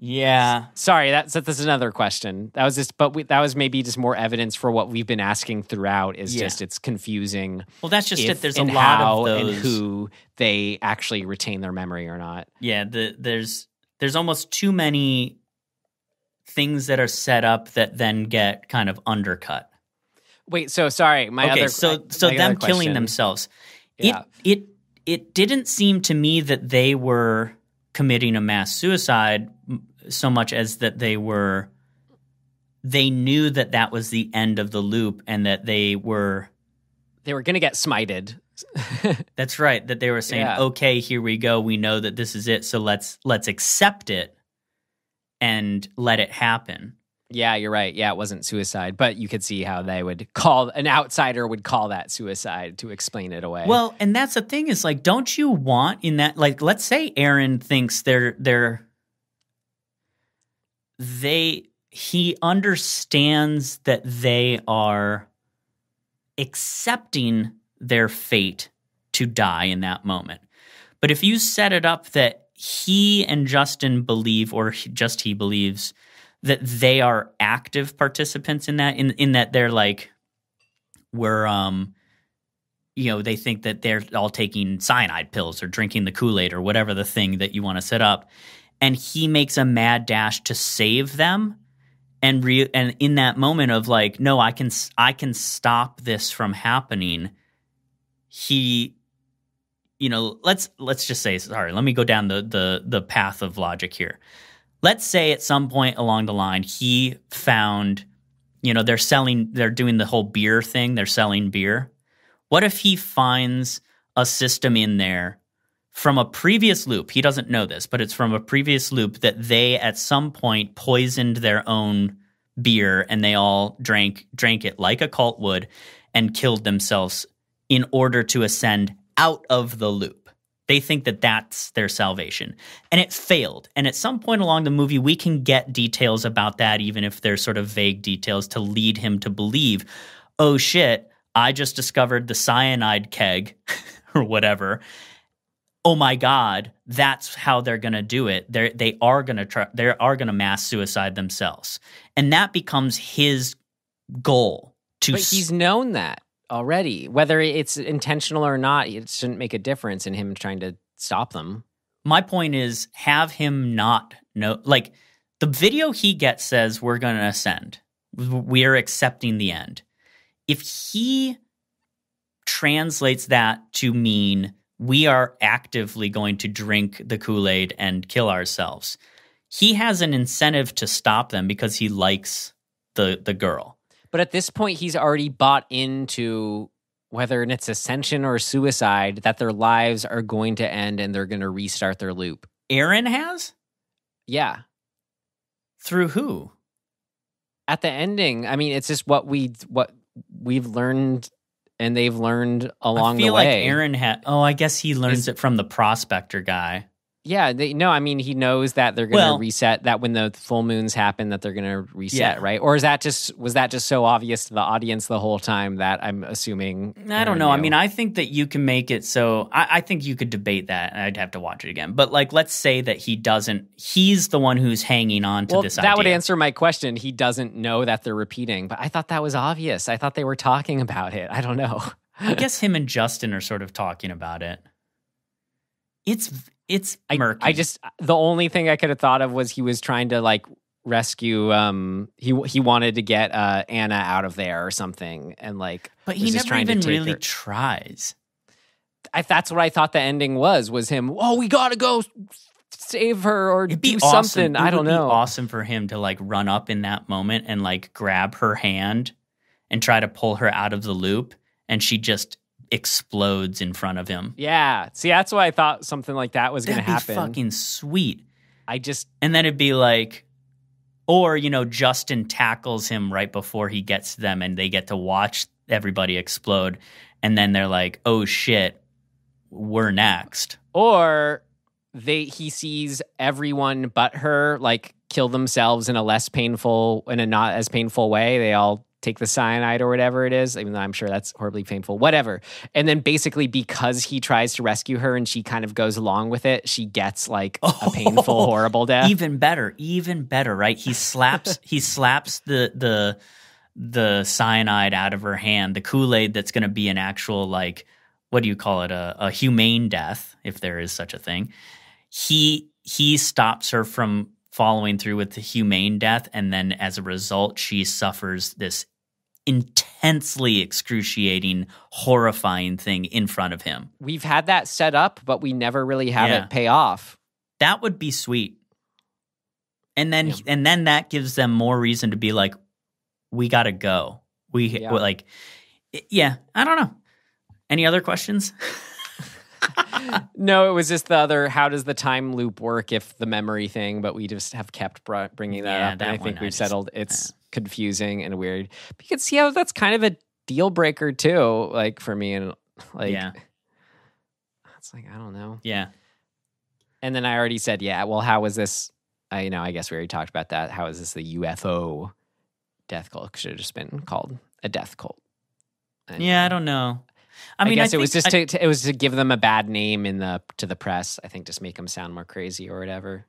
Yeah. Sorry, this is another question. That was just, that was maybe just more evidence for what we've been asking throughout, is just it's confusing. Well, that's just it. There's a lot of those. And who they actually retain their memory or not. Yeah, there's almost too many things that are set up that then get kind of undercut. Wait, so sorry, so them killing themselves. Yeah. It didn't seem to me that they were committing a mass suicide so much as that they knew that was the end of the loop, and that they were going to get smited. That's right. That they were saying, okay, here we go. We know that this is it. So let's accept it and let it happen. Yeah, you're right. Yeah, it wasn't suicide, but you could see how they would an outsider would call that suicide to explain it away. Well, and that's the thing, is like, don't you want in that, like, let's say Aaron thinks he understands that they are accepting their fate to die in that moment. But if you set it up that he and Justin believe, or just he believes, that they are active participants in that, in that they're like, they think that they're all taking cyanide pills or drinking the Kool-Aid or whatever the thing that you want to set up, and he makes a mad dash to save them, and in that moment of like, no, I can stop this from happening. He, let's just say, sorry, let me go down the path of logic here. Let's say at some point along the line, he found, they're doing the whole beer thing. They're selling beer. What if he finds a system in there from a previous loop? He doesn't know this, but it's from a previous loop that they at some point poisoned their own beer, and they all drank it like a cult would, and killed themselves in order to ascend out of the loop. They think that that's their salvation. And it failed. And at some point along the movie, we can get details about that, even if they're sort of vague details, to lead him to believe, oh shit, I just discovered the cyanide keg or whatever. Oh my God, that's how they're going to do it. They are going to mass suicide themselves. And that becomes his goal. But he's known that already. Whether it's intentional or not, it shouldn't make a difference in him trying to stop them. My point is, have him not know. Like, the video he gets says, we're going to ascend. We are accepting the end. If he translates that to mean we are actively going to drink the Kool-Aid and kill ourselves, he has an incentive to stop them because he likes the girl. But at this point, he's already bought into, whether it's ascension or suicide, that their lives are going to end and they're going to restart their loop. Aaron has? Yeah. Through who? At the ending, I mean, it's just what we've learned and they've learned along the way. I feel like Aaron had... Oh, I guess he learns it from the prospector guy. Yeah, I mean, he knows that they're going to reset, that when the full moons happen, that they're going to reset, right? Or was that just so obvious to the audience the whole time that I'm assuming? I don't know. I mean, I think that you can make it so... I think you could debate that, and I'd have to watch it again. But, like, let's say that he doesn't... He's the one who's hanging on to this idea. That would answer my question. He doesn't know that they're repeating. But I thought that was obvious. I thought they were talking about it. I don't know. I guess him and Justin are sort of talking about it. It's murky. The only thing I could have thought of was he was trying to like rescue. He wanted to get Anna out of there or something, and like, but he never even really tries. That's what I thought the ending was him. Oh, we gotta go save her or do something. I don't know. It'd be awesome for him to like run up in that moment and like grab her hand and try to pull her out of the loop, and she just explodes in front of him. Yeah. See, that's why I thought something like that was going to happen. That'd be fucking sweet. And then it'd be like, or, Justin tackles him right before he gets to them and they get to watch everybody explode. And then they're like, oh shit, we're next. Or he sees everyone but her like kill themselves in a not as painful way. They all take the cyanide or whatever it is, even though I'm sure that's horribly painful, whatever. And then basically because he tries to rescue her and she kind of goes along with it, she gets like a painful, horrible death. Even better, right? He slaps the cyanide out of her hand, the Kool-Aid that's going to be an actual, like, what do you call it? A humane death, if there is such a thing. He stops her from following through with the humane death, and then as a result, she suffers this intensely excruciating, horrifying thing in front of him. We've had that set up, but we never really have it pay off. That would be sweet. And then that gives them more reason to be like, we gotta go. I don't know. Any other questions? No, it was just the other, how does the time loop work if the memory thing, but we just have kept bringing that up. And I think we've settled it's confusing and weird. But you can see how that's kind of a deal breaker too, like for me. And like, it's like, I don't know. Yeah. And then I already said, well, how was this? I guess we already talked about that. How is this the UFO death cult? Should have just been called a death cult. And, I don't know. I guess it was just it was to give them a bad name to the press. I think just make them sound more crazy or whatever.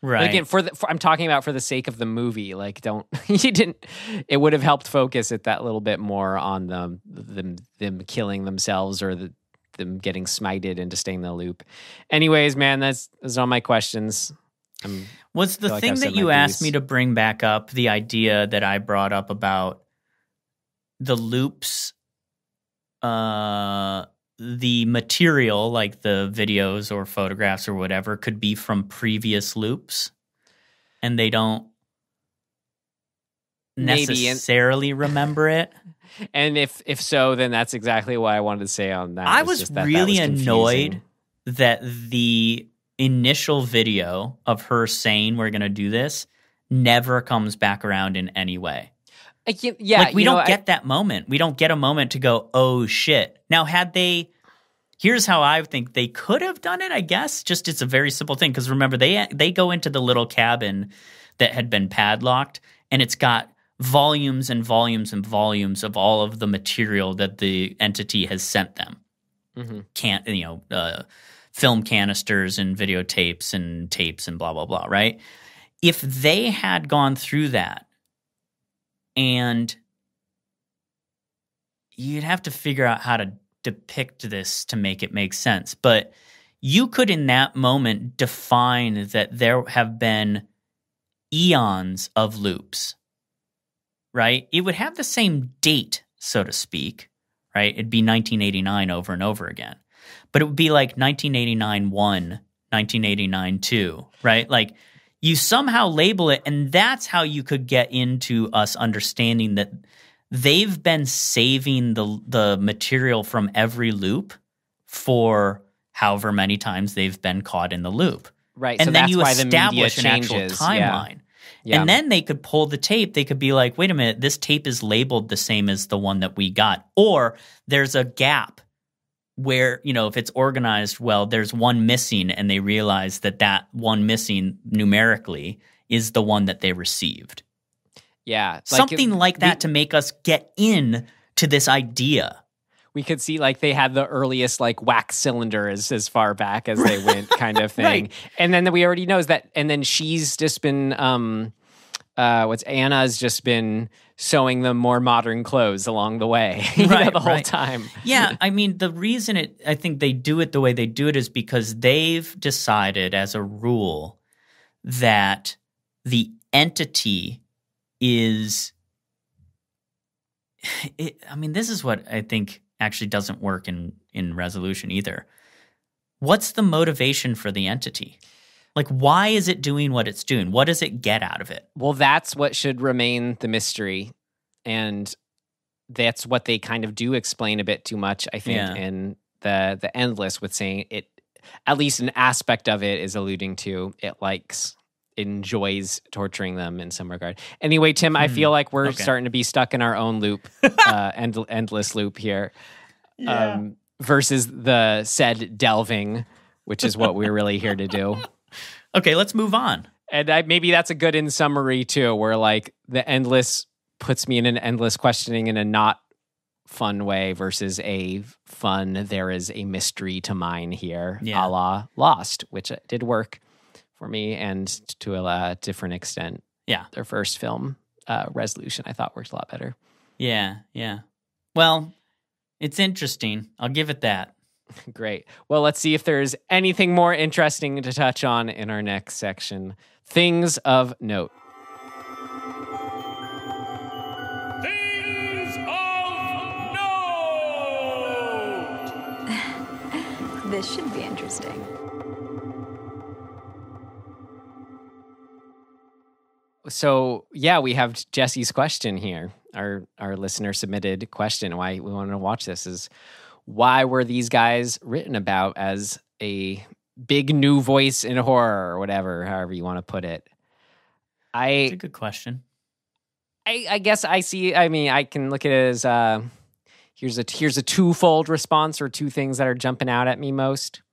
Right. But again, I'm talking about for the sake of the movie. Like, it would have helped focus it that little bit more on them killing themselves or them getting smited into staying in the loop. Anyways, man, those are all my questions. Was the thing that you asked me to bring back up the idea that I brought up about the loops? The material, like the videos or photographs or whatever, could be from previous loops, and they don't necessarily remember it. And if so, then that's exactly what I wanted to say on that. I was really annoyed that the initial video of her saying we're going to do this never comes back around in any way. Yeah, like we don't get that moment. We don't get a moment to go, oh shit. Now, here's how I think they could have done it, I guess. Just it's a very simple thing. Because remember, they go into the little cabin that had been padlocked, and it's got volumes and volumes and volumes of all of the material that the entity has sent them. Mm-hmm. Film canisters and videotapes and tapes and blah, blah, blah, right? If they had gone through that and you'd have to figure out how to depict this to make it make sense. But you could, in that moment, define that there have been eons of loops, right? It would have the same date, so to speak, right? It'd be 1989 over and over again. But it would be like 1989-1, 1989-2, right? Like, you somehow label it, and that's how you could get into us understanding that they've been saving the material from every loop for however many times they've been caught in the loop. Right. And so then that's you why the media establish an actual changes. timeline. Yeah. And then they could pull the tape. They could be like, wait a minute, this tape is labeled the same as the one that we got. Or there's a gap where, if it's organized well, there's one missing, and they realize that one missing numerically is the one that they received. Yeah. Something like that to make us get in to this idea. We could see they had the earliest wax cylinder as far back as they went kind of thing. Right. And then we already knows that, and then she's just been, Anna's just been sewing them more modern clothes along the way, the whole time. Yeah. I mean, the reason I think they do it the way they do it is because they've decided as a rule that the entity is, this is what I think actually doesn't work in resolution either. What's the motivation for the entity? Why is it doing what it's doing? What does it get out of it? Well, that's what should remain the mystery. And that's what they kind of do explain a bit too much, I think, in the Endless, with saying it, at least an aspect of it is alluding to it enjoys torturing them in some regard. Anyway, Tim, I feel like we're starting to be stuck in our own loop, endless loop here, versus the said delving, which is what we're really here to do. Okay, let's move on. And maybe that's a good in summary too, where the endless puts me in an endless questioning in a not fun way versus a fun, there is a mystery to mine here, a la Lost, which did work for me, and to a different extent. Yeah. Their first film, Resolution, I thought worked a lot better. Yeah. Well, it's interesting. I'll give it that. Great. Well, let's see if there's anything more interesting to touch on in our next section. Things of note. Things of note! This should be interesting. So, we have Jesse's question here. Our listener submitted question. Why we wanted to watch this is, why were these guys written about as a big new voice in horror, or whatever, however you want to put it? It's a good question. I guess I see. I can look at it as here's a twofold response, or two things that are jumping out at me most.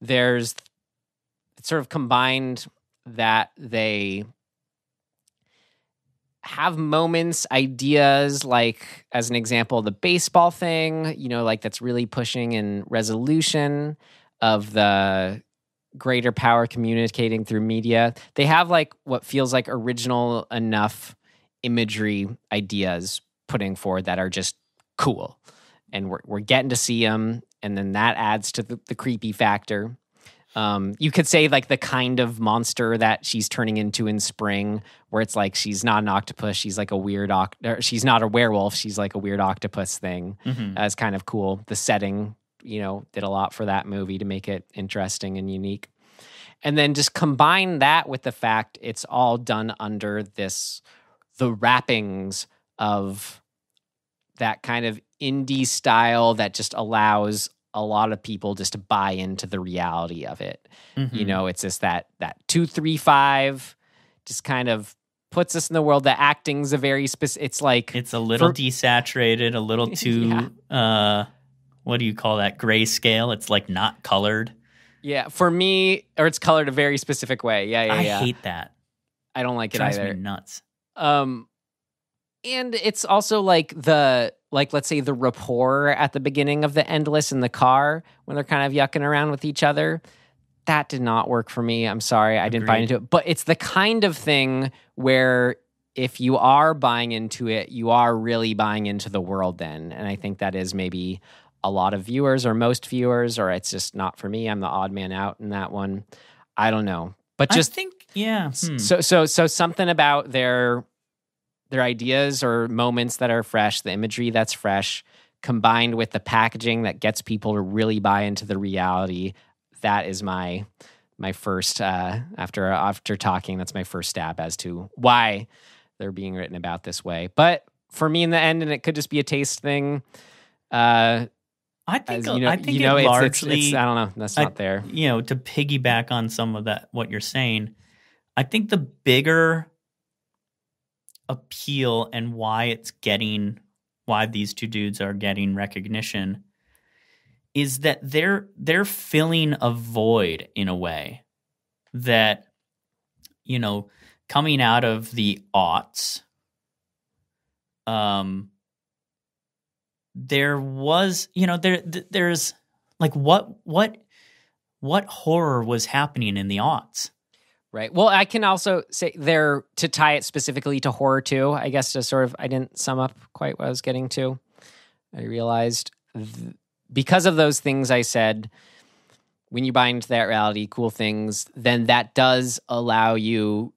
It's sort of combined that they have moments, ideas, as an example, the baseball thing, that's really pushing in resolution of the greater power communicating through media. They have what feels like original enough imagery ideas putting forward that are just cool. And we're getting to see them, and then that adds to the creepy factor. You could say the kind of monster that she's turning into in Spring, where it's she's not an octopus, she's a weird she's not a werewolf, she's a weird octopus thing. That's kind of cool. The setting, did a lot for that movie to make it interesting and unique. And then just combine that with the fact it's all done under the wrappings of that kind of indie style that just allows a lot of people just to buy into the reality of it. It's just that 2-3-5 just kind of puts us in the world. The acting's a very specific, it's a little desaturated, a little too, what do you call that? Grayscale. It's not colored. Yeah. For me, or it's colored a very specific way. Yeah. I hate that. I don't like it drives either. Me nuts. And it's also let's say the rapport at the beginning of the Endless in the car when they're kind of yucking around with each other. That did not work for me. I'm sorry. I didn't buy into it. But it's the kind of thing where if you are buying into it, you are really buying into the world then. And I think that is maybe a lot of viewers or most viewers, or it's just not for me. I'm the odd man out in that one. I don't know. But just I think, yeah. So something about their ideas or moments that are fresh, the imagery that's fresh, combined with the packaging that gets people to really buy into the reality. That is my first after talking. That's my first stab as to why they're being written about this way. But for me, in the end, and it could just be a taste thing. I think largely. It's I don't know. That's not there. To piggyback on some of that, what you're saying, I think the bigger appeal and why these two dudes are getting recognition is that they're filling a void in a way that, coming out of the aughts, there was, there's like what horror was happening in the aughts. Right. Well, I can also say there, to tie it specifically to horror too, I guess I didn't sum up quite what I was getting to. I realized because of those things I said, when you buy into that reality, cool things, then that does allow you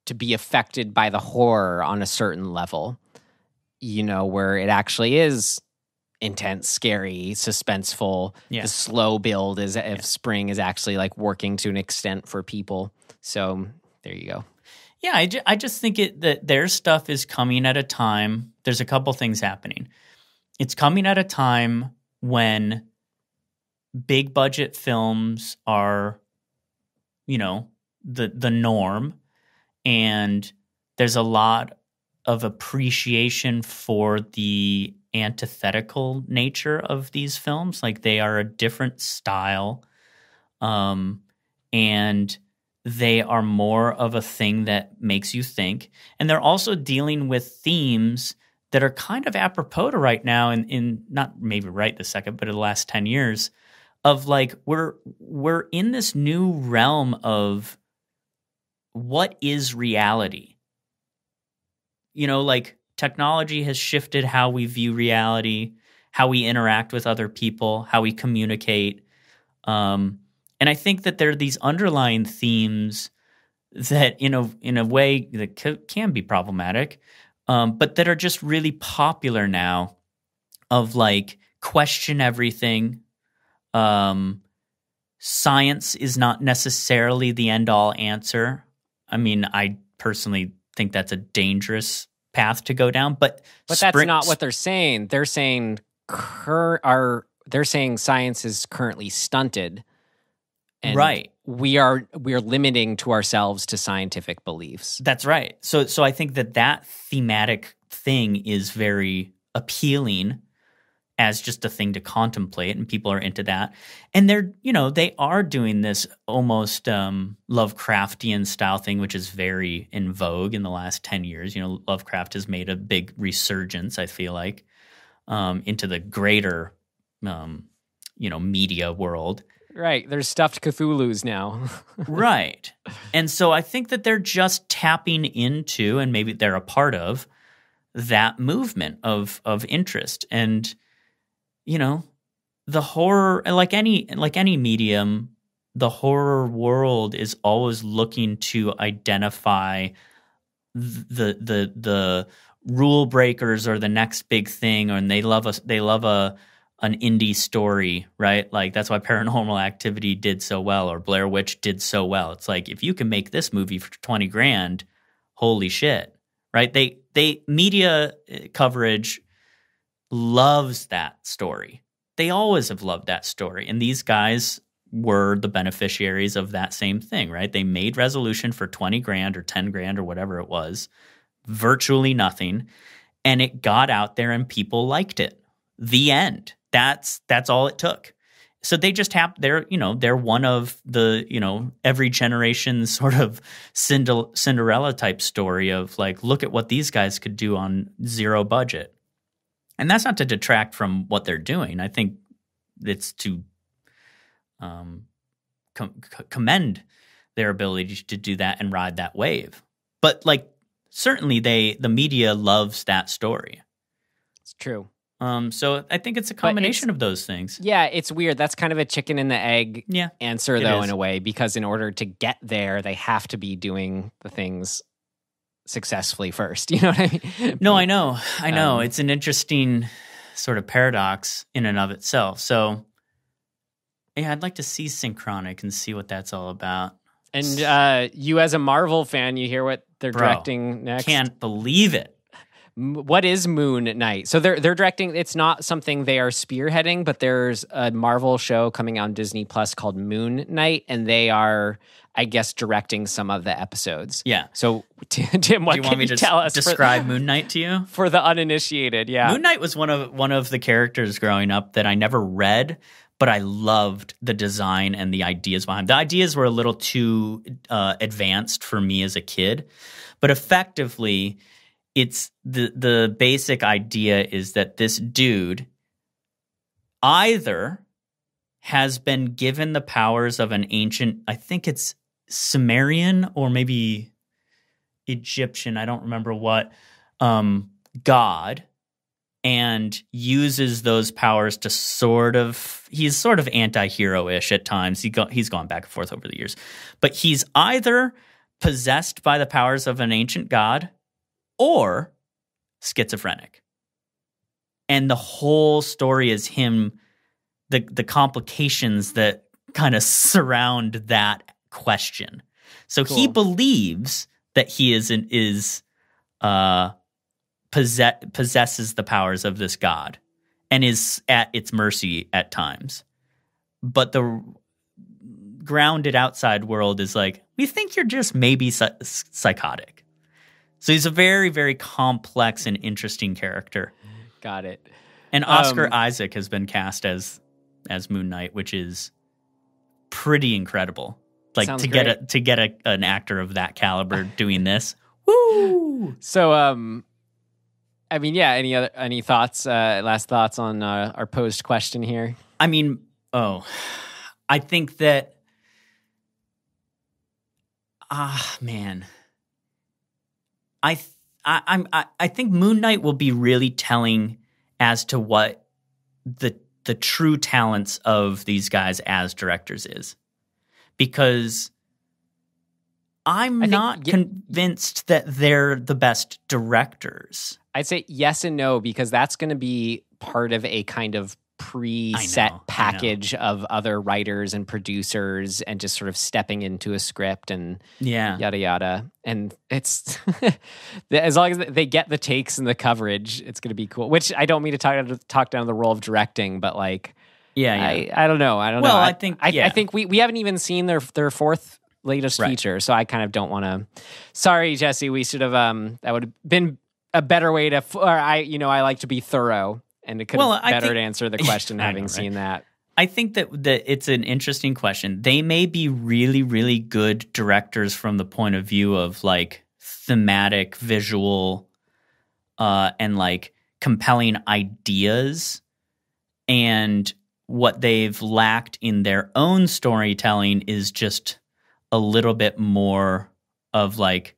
to be affected by the horror on a certain level, where it actually is intense, scary, suspenseful. Yeah. The slow build is if Spring is actually like working to an extent for people. So there you go. Yeah, I just think that their stuff is coming at a time. There's a couple things happening. It's coming at a time when big budget films are, the norm, and there's a lot of appreciation for the antithetical nature of these films. Like, they are a different style, and they are more of a thing that makes you think. And they're also dealing with themes that are kind of apropos to right now, in not maybe right this second, but in the last 10 years, of like, we're in this new realm of what is reality. Like, technology has shifted how we view reality, how we interact with other people, how we communicate. And I think that there are these underlying themes that, in a way, that can be problematic, but that are just really popular now, of like, question everything. Science is not necessarily the end-all answer. I mean, I personally think that's a dangerous path to go down, but that's not what they're saying. They're saying science is currently stunted, and right. We're limiting to ourselves to scientific beliefs. That's right. So I think that thematic thing is very appealing as just a thing to contemplate, and people are into that. And they are doing this almost Lovecraftian style thing, which is very in vogue in the last 10 years. Lovecraft has made a big resurgence, I feel like, into the greater, media world. Right. There's stuffed Cthulhu's now. Right. And so I think that they're just tapping into, and maybe they're a part of, that movement of interest. And the horror, like any medium, the horror world is always looking to identify the rule breakers or the next big thing, and they love an indie story, right? Like, that's why Paranormal Activity did so well, or Blair Witch did so well. It's like, if you can make this movie for $20,000, holy shit, right? They media coverage loves that story. They always have loved that story. And these guys were the beneficiaries of that same thing, right? They made Resolution for $20,000 or $10,000 or whatever it was, virtually nothing. And it got out there and people liked it. The end. That's all it took. So they just they're one of the, every generation sort of Cinderella type story of like, look at what these guys could do on zero budget. And that's not to detract from what they're doing. I think it's to commend their ability to do that and ride that wave. But like, certainly the media loves that story. It's true. So I think it's a combination of those things. Yeah, it's weird. That's kind of a chicken and the egg answer, though, in a way, because in order to get there, they have to be doing the things successfully first. You know what I mean? No, I know. It's an interesting sort of paradox in and of itself. So, yeah, I'd like to see Synchronic and see what that's all about. And you, as a Marvel fan, you hear what they're directing next? Can't believe it. What is Moon Knight? So they're directing. It's not something they are spearheading, but there's a Marvel show coming on Disney Plus called Moon Knight, and they are, I guess, directing some of the episodes. Yeah. So Tim, what do you want me to tell us? Describe Moon Knight to you for the uninitiated? Yeah, Moon Knight was one of the characters growing up that I never read, but I loved the design and the ideas behind. The ideas were a little too advanced for me as a kid, but effectively, it's the basic idea is that this dude either has been given the powers of an ancient, I think it's Sumerian or maybe Egyptian, I don't remember what, god, and uses those powers to he's sort of anti-hero-ish at times. He's gone back and forth over the years. But he's either possessed by the powers of an ancient god or schizophrenic. And the whole story is him, the complications that kind of surround that question. So he believes that he possesses the powers of this god and is at its mercy at times. But the grounded outside world is like, we think you're just maybe psychotic. So he's a very, very complex and interesting character. Got it. And Oscar Isaac has been cast as Moon Knight, which is pretty incredible. Like Sounds to great. get an actor of that caliber doing this. Woo! So, I mean, yeah. Any thoughts? Last thoughts on our posed question here? I mean, I think that. Man. I think Moon Knight will be really telling as to what the true talents of these guys as directors is, because I'm not convinced that they're the best directors. I'd say yes and no, because that's going to be part of a kind of preset package of other writers and producers and just sort of stepping into a script and yada yada. And it's as long as they get the takes and the coverage, it's going to be cool. Which I don't mean to talk down the role of directing, but like, I don't know. Well, I think we haven't even seen their fourth latest feature, so I kind of don't want to. Sorry, Jesse, we should have. That would have been a better way to. Or I like to be thorough. And it could have better to answer the question having seen that. I think that it's an interesting question. They may be really, really good directors from the point of view of like thematic, visual, and like compelling ideas. And what they've lacked in their own storytelling is just a little bit more of like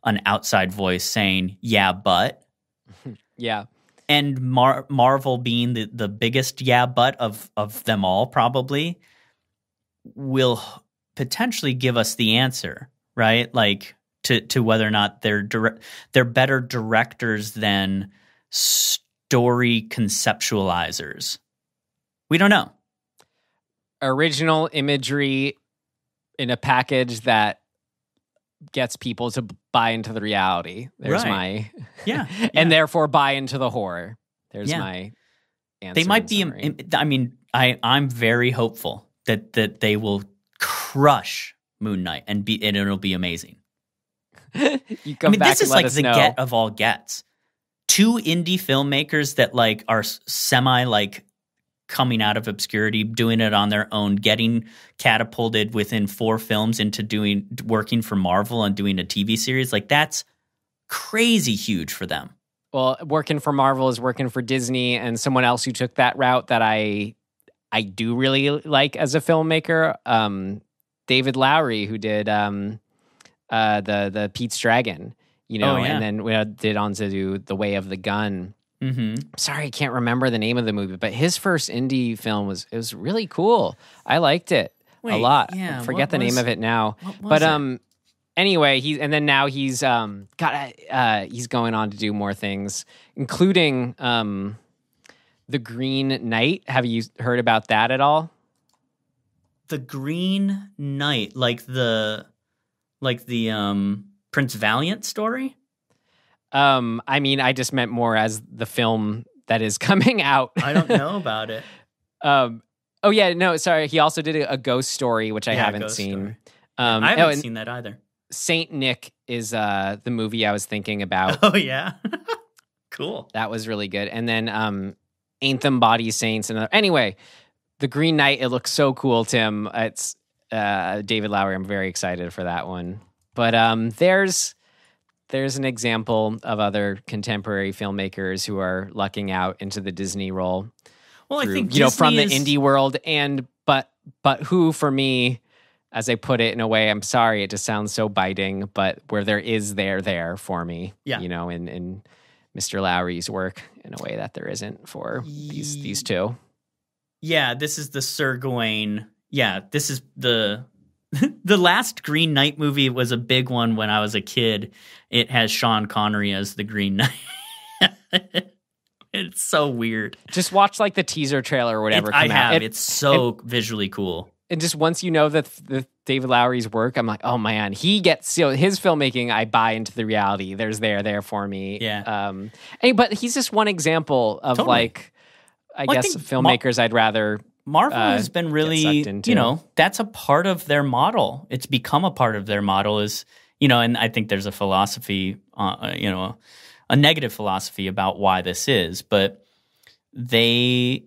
an outside voice saying, yeah, but. Yeah. And Marvel being the biggest but of them all probably will potentially give us the answer, right? Like to whether or not they're better directors than story conceptualizers. We don't know. Original imagery in a package that gets people to buy into the reality. There's my and therefore buy into the horror. There's my answer. They might be. I mean, I'm very hopeful that they will crush Moon Knight and it'll be amazing. You come back. This is like the get of all gets. Two indie filmmakers that like are semi like coming out of obscurity, doing it on their own, getting catapulted within 4 films into working for Marvel and doing a TV series. Like that's crazy huge for them. Well, working for Marvel is working for Disney, and someone else who took that route that I do really like as a filmmaker, David Lowery, who did the Pete's Dragon. you know, Oh, yeah. and then we did on to do The Way of the Gun. Mm-hmm. Sorry, I can't remember the name of the movie, but his first indie film was really cool. I liked it a lot. Yeah, I forget the name of it now. What was it? Anyway, he's he's going on to do more things, including The Green Knight. Have you heard about that at all? The Green Knight, like the Prince Valiant story? I mean, I just meant more as the film that is coming out. I don't know about it. Oh yeah, no, sorry. He also did a Ghost Story, which I Yeah, haven't Ghost seen. Story. I haven't and seen that either. Saint Nick is the movie I was thinking about. Oh yeah, cool. That was really good. And then Ain't Them Body Saints. And anyway, The Green Knight. It looks so cool, Tim. It's David Lowery. I'm very excited for that one. But there's an example of other contemporary filmmakers who are lucking out into the Disney role. Well, I think from the Disney indie world, and but who, for me, as I put it in a way, I'm sorry, it just sounds so biting, but where there is there for me, Yeah. you know, in Mr. Lowry's work in a way that there isn't for these two. Yeah, this is the Sir Gawain. Yeah, this is the last Green Knight movie was a big one when I was a kid. It has Sean Connery as the Green Knight. It's so weird. Just watch like the teaser trailer or whatever. I have. It's so visually cool. And just once you know that the David Lowery's work, I'm like, oh man, he gets his filmmaking. I buy into the reality. There's there for me. Yeah. But he's just one example of like, I guess filmmakers I'd rather. Marvel has been really, you know, that's a part of their model. It's become a part of their model is, you know, and I think there's a philosophy, you know, a negative philosophy about why this is, but they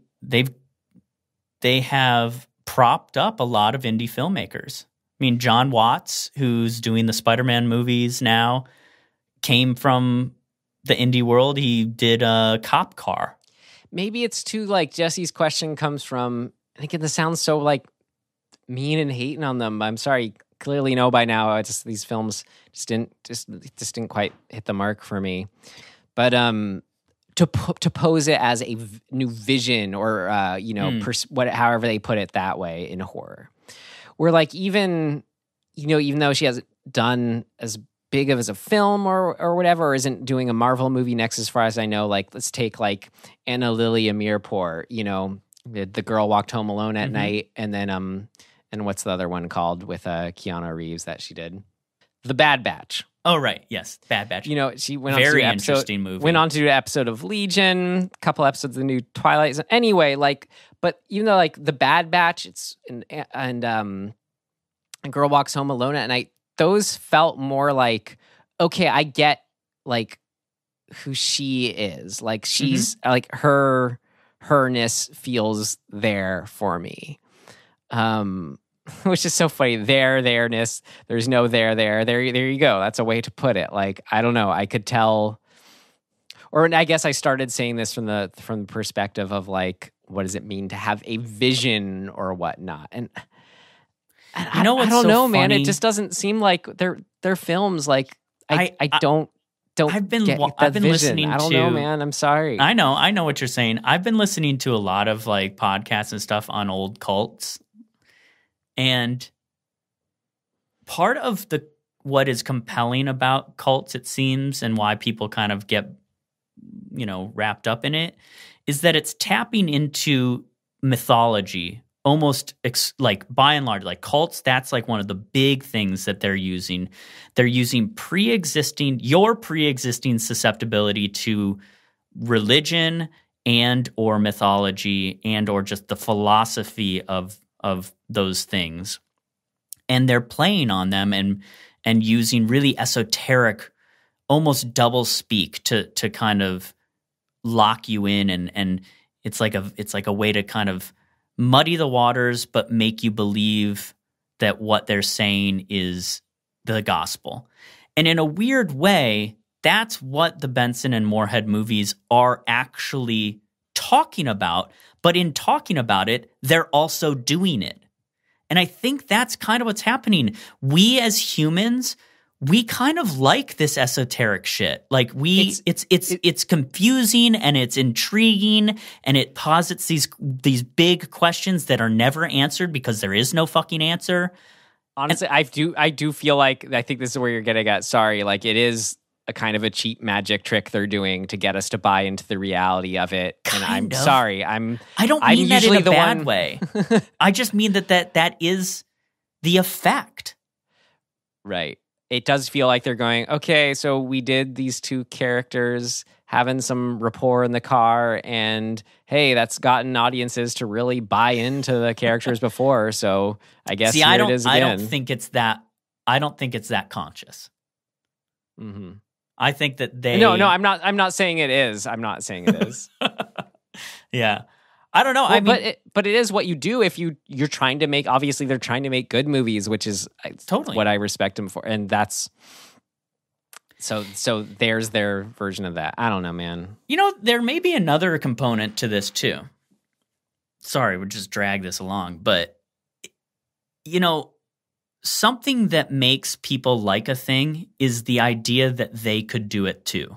have propped up a lot of indie filmmakers. I mean, John Watts, who's doing the Spider-Man movies now, came from the indie world. He did Cop Car. Maybe it's too like Jesse's question comes from. I think it sounds so like mean and hating on them. I'm sorry. Clearly know by now. It's just these films just didn't quite hit the mark for me. But to pose it as a new vision or you know however they put it that way in horror, where like even though she hasn't done as big of as a film or whatever, or isn't doing a Marvel movie next as far as I know, like let's take like Anna Lily Amirpour, you know, the Girl Walked Home Alone at Night, and then and what's the other one called with Keanu Reeves that she did? The Bad Batch. Oh right, yes, Bad Batch. You know, she went very on to interesting movie. Went on to do an episode of Legion, a couple episodes of the new Twilight. Anyway, like, but even though like the Bad Batch, it's and Girl Walks Home Alone at Night, those felt more like, okay, I get like who she is. Like she's like herness feels there for me. Which is so funny. There-ness. There's no there. There you go. That's a way to put it. Like, I don't know. I could tell, or I guess I started saying this from the perspective of like, what does it mean to have a vision or whatnot? And I don't know, man. It just doesn't seem like they're films. Like I don't. I've been listening. I don't know, man. I'm sorry. I know what you're saying. I've been listening to a lot of like podcasts and stuff on old cults, and part of what is compelling about cults, it seems, and why people kind of get, you know, wrapped up in it, is that it's tapping into mythology. Almost like by and large, like cults, that's like one of the big things that they're using. They're using your pre-existing susceptibility to religion and or mythology and or just the philosophy of those things. And they're playing on them and using really esoteric, almost double speak to kind of lock you in, and it's like a way to kind of muddy the waters, but make you believe that what they're saying is the gospel. And in a weird way, that's what the Benson and Moorhead movies are actually talking about. But in talking about it, they're also doing it. And I think that's kind of what's happening. We as humans, we kind of like this esoteric shit. Like it's confusing and it's intriguing and it posits these big questions that are never answered because there is no fucking answer. Honestly, I do feel like, I think this is where you're getting at. Sorry, like it is a kind of a cheap magic trick they're doing to get us to buy into the reality of it. Kind of. Sorry. I don't mean that in a bad way. I just mean that is the effect. Right. It does feel like they're going, okay, so we did these two characters having some rapport in the car, and hey, that's gotten audiences to really buy into the characters before. So I guess here it is again. I don't think it's that conscious. Mm-hmm. I think that they. No, I'm not saying it is. I'm not saying it is. Yeah. I don't know. Well, I mean, but it is what you do if you're trying to make. Obviously, they're trying to make good movies, which is totally what I respect them for, and that's so. There's their version of that. I don't know, man. You know, there may be another component to this too. Sorry, we'll just drag this along, but you know, something that makes people like a thing is the idea that they could do it too.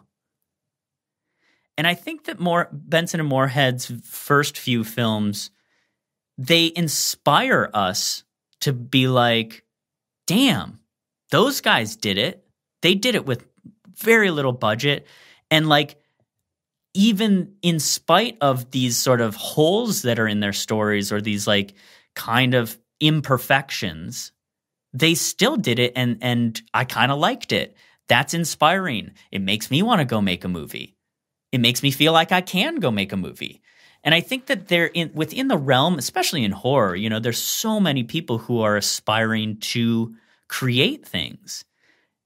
And I think that Benson and Moorhead's first few films, they inspire us to be like, damn, those guys did it. They did it with very little budget. And like, even in spite of these sort of holes that are in their stories or these like kind of imperfections, they still did it. And I kind of liked it. That's inspiring. It makes me want to go make a movie. It makes me feel like I can go make a movie. And I think that within the realm, especially in horror, you know, there's so many people who are aspiring to create things.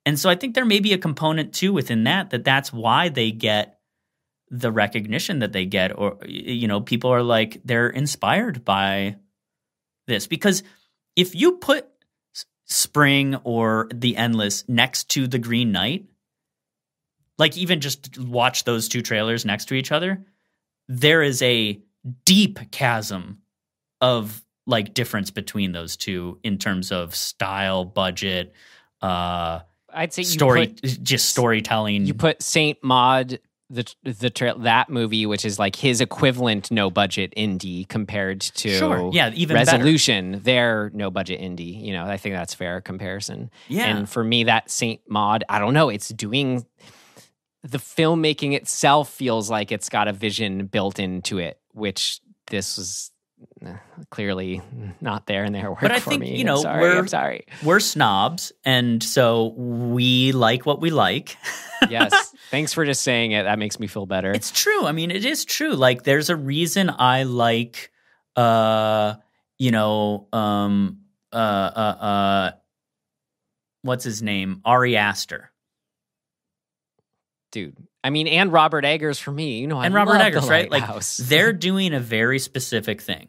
And so I think there may be a component too within that's why they get the recognition that they get, or, you know, people are like, they're inspired by this. Because if you put Spring or The Endless next to The Green Knight, like even just watch those two trailers next to each other, there is a deep chasm of like difference between those two in terms of style, budget, I'd say storytelling. You put Saint Maud, that movie, which is like his equivalent no budget indie compared to even Resolution, better. Their no budget indie. You know, I think that's fair comparison. Yeah. And for me, that Saint Maud, I don't know, it's doing. The filmmaking itself feels like it's got a vision built into it, which this was clearly not there in their work. But I for think, me. you know, I'm sorry. We're snobs, and so we like what we like. Yes. Thanks for just saying it. That makes me feel better. It's true. I mean, it is true. Like, there's a reason I like, what's his name? Ari Aster. Dude, I mean, and Robert Eggers for me, you know, and Robert Eggers, right? Like, they're doing a very specific thing,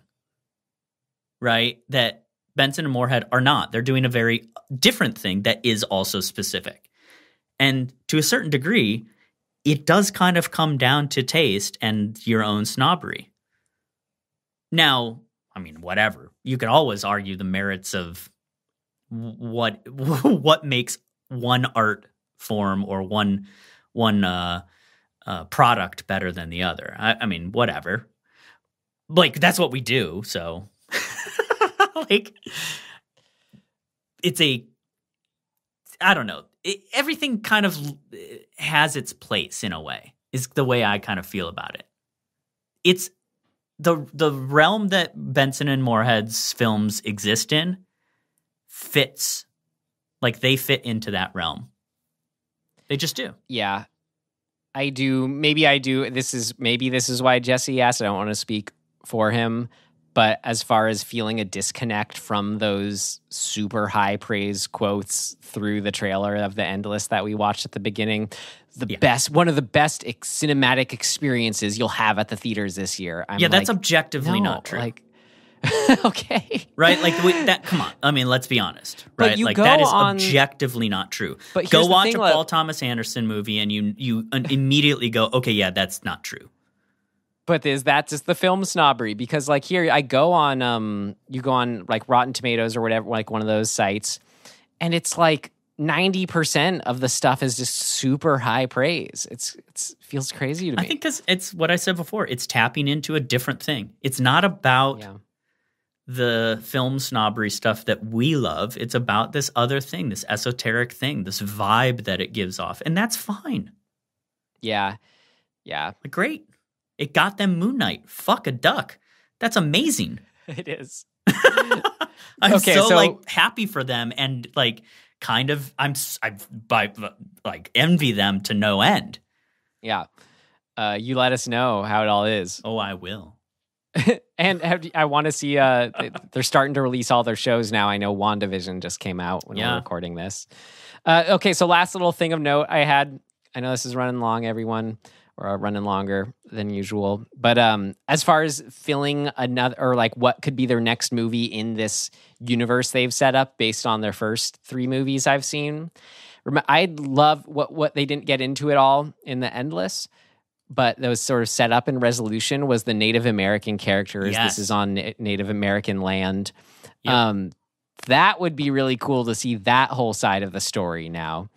right? That Benson and Moorhead are not. They're doing a very different thing that is also specific. And to a certain degree, it does kind of come down to taste and your own snobbery. Now, I mean, whatever. You can always argue the merits of what makes one art form or one product better than the other. I mean, whatever. Like, that's what we do. So, like, I don't know. Everything kind of has its place in a way, is the way I kind of feel about it. It's the realm that Benson and Moorhead's films exist in fits, like they fit into that realm. They just do. Yeah, I do. Maybe I do. This is why Jesse asked. I don't want to speak for him, but as far as feeling a disconnect from those super high praise quotes through the trailer of The Endless that we watched at the beginning, one of the best cinematic experiences you'll have at the theaters this year. That's objectively not true. Like, okay, right? Like that. Come on. I mean, let's be honest, right? Like that is objectively not true. But go watch a Paul Thomas Anderson movie, and you immediately go, okay, yeah, that's not true. But is that just the film snobbery? Because like here, I go on, you go on like Rotten Tomatoes or whatever, like one of those sites, and it's like 90% of the stuff is just super high praise. It's feels crazy to me. I think because it's what I said before. It's tapping into a different thing. It's not about the film snobbery stuff that we love. It's about this other thing, this esoteric thing, this vibe that it gives off. And that's fine. Yeah. Yeah. Great. It got them Moon Knight. Fuck a duck. That's amazing. It is. I'm Okay, so so- like happy for them and like kind of I envy them to no end. Yeah. You let us know how it all is. Oh, I will. And I want to see, they're starting to release all their shows now. I know WandaVision just came out when we're recording this. Okay, so last little thing of note I had. I know this is running long, everyone, or running longer than usual. But as far as filling another, or like what could be their next movie in this universe they've set up based on their first 3 movies I've seen, I love what they didn't get into it all in the Endless, but that was sort of set up in Resolution was the Native American characters. Yes. This is on Native American land. Yep. That would be really cool to see that whole side of the story now.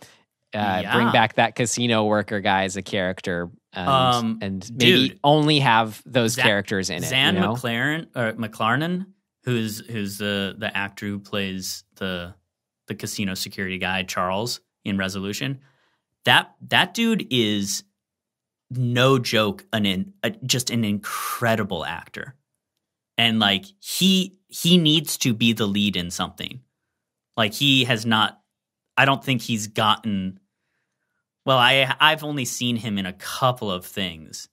Bring back that casino worker guy as a character, and maybe only have those characters in it. Zan McLaren, who's the actor who plays the casino security guy Charles in Resolution. That dude is no joke, just an incredible actor, and like he needs to be the lead in something. Like he has not. I don't think he's gotten. Well, I've only seen him in a couple of things.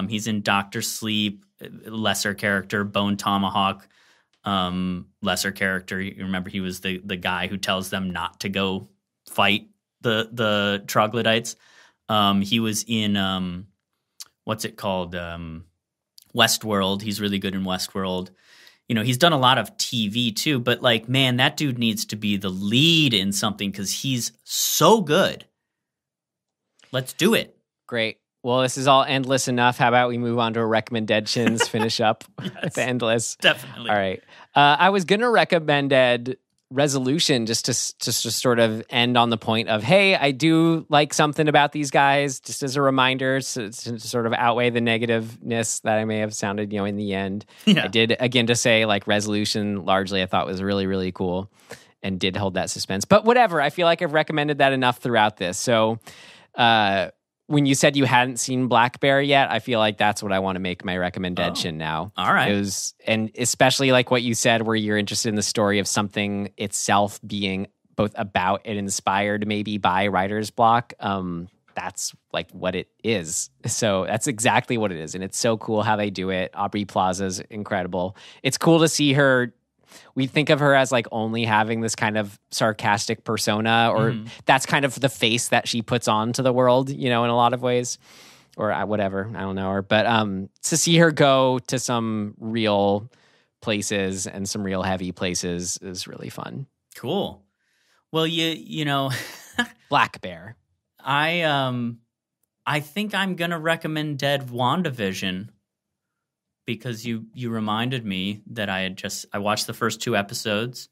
He's in Dr. Sleep, lesser character, Bone Tomahawk, lesser character. You remember he was the guy who tells them not to go fight the troglodytes. He was in what's it called? Westworld. He's really good in Westworld. You know, he's done a lot of TV too, but like, man, that dude needs to be the lead in something because he's so good. Let's do it. Great. Well, this is all endless enough. How about we move on to RecommenDEADtions, finish up with the endless. Definitely. All right. I was going to recommend Resolution just to sort of end on the point of, hey, I do like something about these guys, just as a reminder to sort of outweigh the negativeness that I may have sounded, in the end. Yeah. I did, again, to say like Resolution largely I thought was really, really cool and did hold that suspense. But whatever, I feel like I've recommended that enough throughout this. So when you said you hadn't seen Black Bear yet, I feel like that's what I want to make my recommendation now. All right. And especially like what you said, where you're interested in the story of something itself being both about and inspired maybe by writer's block. That's like what it is. So that's exactly what it is. And it's so cool how they do it. Aubrey Plaza's incredible. It's cool to see her. We think of her as like only having this kind of sarcastic persona, or that's kind of the face that she puts on to the world, in a lot of ways, or whatever. I don't know her, but to see her go to some real places and some real heavy places is really fun. Cool. Well, you know, Black Bear. I think I'm gonna recommend WandaVision. Because you reminded me that I watched the first 2 episodes.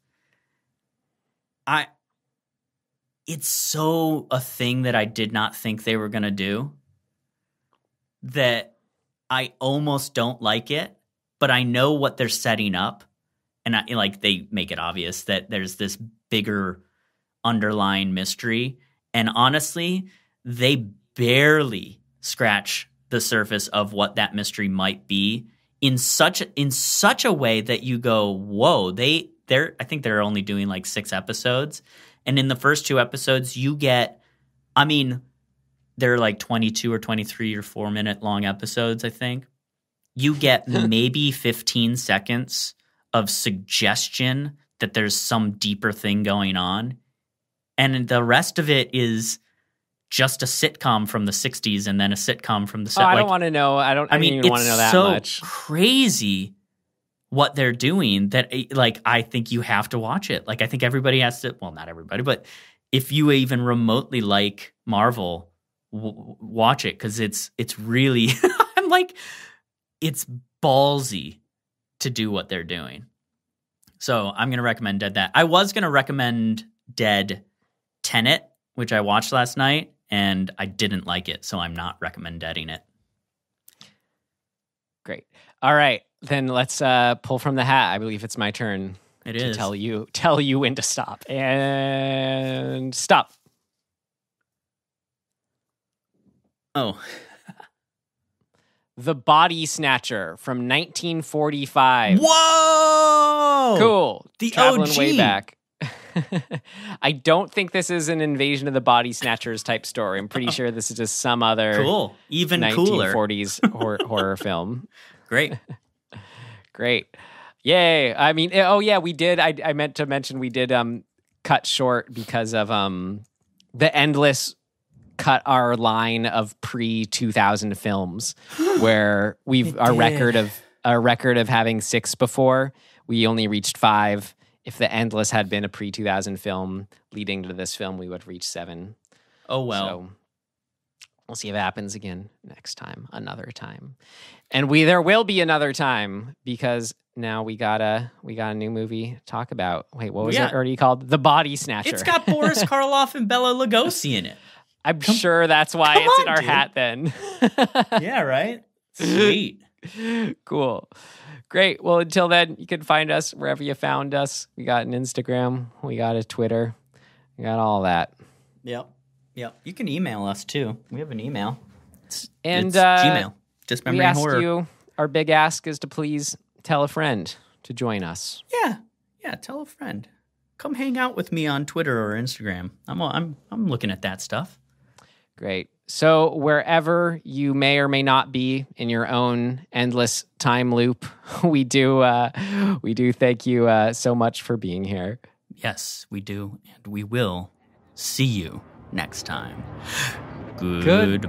It's so a thing that I did not think they were gonna do, that I almost don't like it, but I know what they're setting up, and they make it obvious that there's this bigger underlying mystery, and honestly, they barely scratch the surface of what that mystery might be. In such a way that you go, whoa, I think they're only doing like 6 episodes. And in the first 2 episodes, you get, they're like 22 or 23 or 4 minute long episodes, I think. You get maybe 15 seconds of suggestion that there's some deeper thing going on. And the rest of it is just a sitcom from the 60s and then a sitcom from the... I don't want to know. I don't even want to know that much. It's so crazy what they're doing that, I think you have to watch it. Like, I think everybody has to... Well, not everybody, but if you even remotely like Marvel, watch it, because it's really... I'm like, it's ballsy to do what they're doing. So I'm going to recommend that. I was going to recommend Dead Tenet, which I watched last night, and I didn't like it, so I'm not recommending it. Great. All right, then let's pull from the hat. I believe it's my turn. It is. Tell you when to stop. And stop. Oh. The Body Snatcher from 1945. Whoa! Cool. The Traveling OG. way back. I don't think this is an Invasion of the Body Snatchers type story. I'm pretty sure this is just some other Cool. Even cooler. 1940s horror film. Great. Great. Yay. I mean, oh yeah, we did. I meant to mention we did cut short because of the endless cut our line of pre-2000 films where our record of having 6 before, we only reached 5. If the endless had been a pre-2000 film leading to this film, we would have reached 7. Oh, well. So we'll see if it happens again next time, another time. And there will be another time because now we got a new movie to talk about. Wait, what was it already called? The Body Snatcher. It's got Boris Karloff and Bela Lugosi in it. I'm sure that's why it's in our hat then. Yeah, right? Sweet. Cool. Great. Well, until then, you can find us wherever you found us. We got an Instagram. We got a Twitter. We got all that. Yep. You can email us, too. We have an email. It's Gmail. Dismembering we ask Horror. you, our big ask is to please tell a friend to join us. Yeah, tell a friend. Come hang out with me on Twitter or Instagram. I'm looking at that stuff. Great. So wherever you may or may not be in your own endless time loop, we do thank you so much for being here. Yes, we do, and we will see you next time. Goodbye.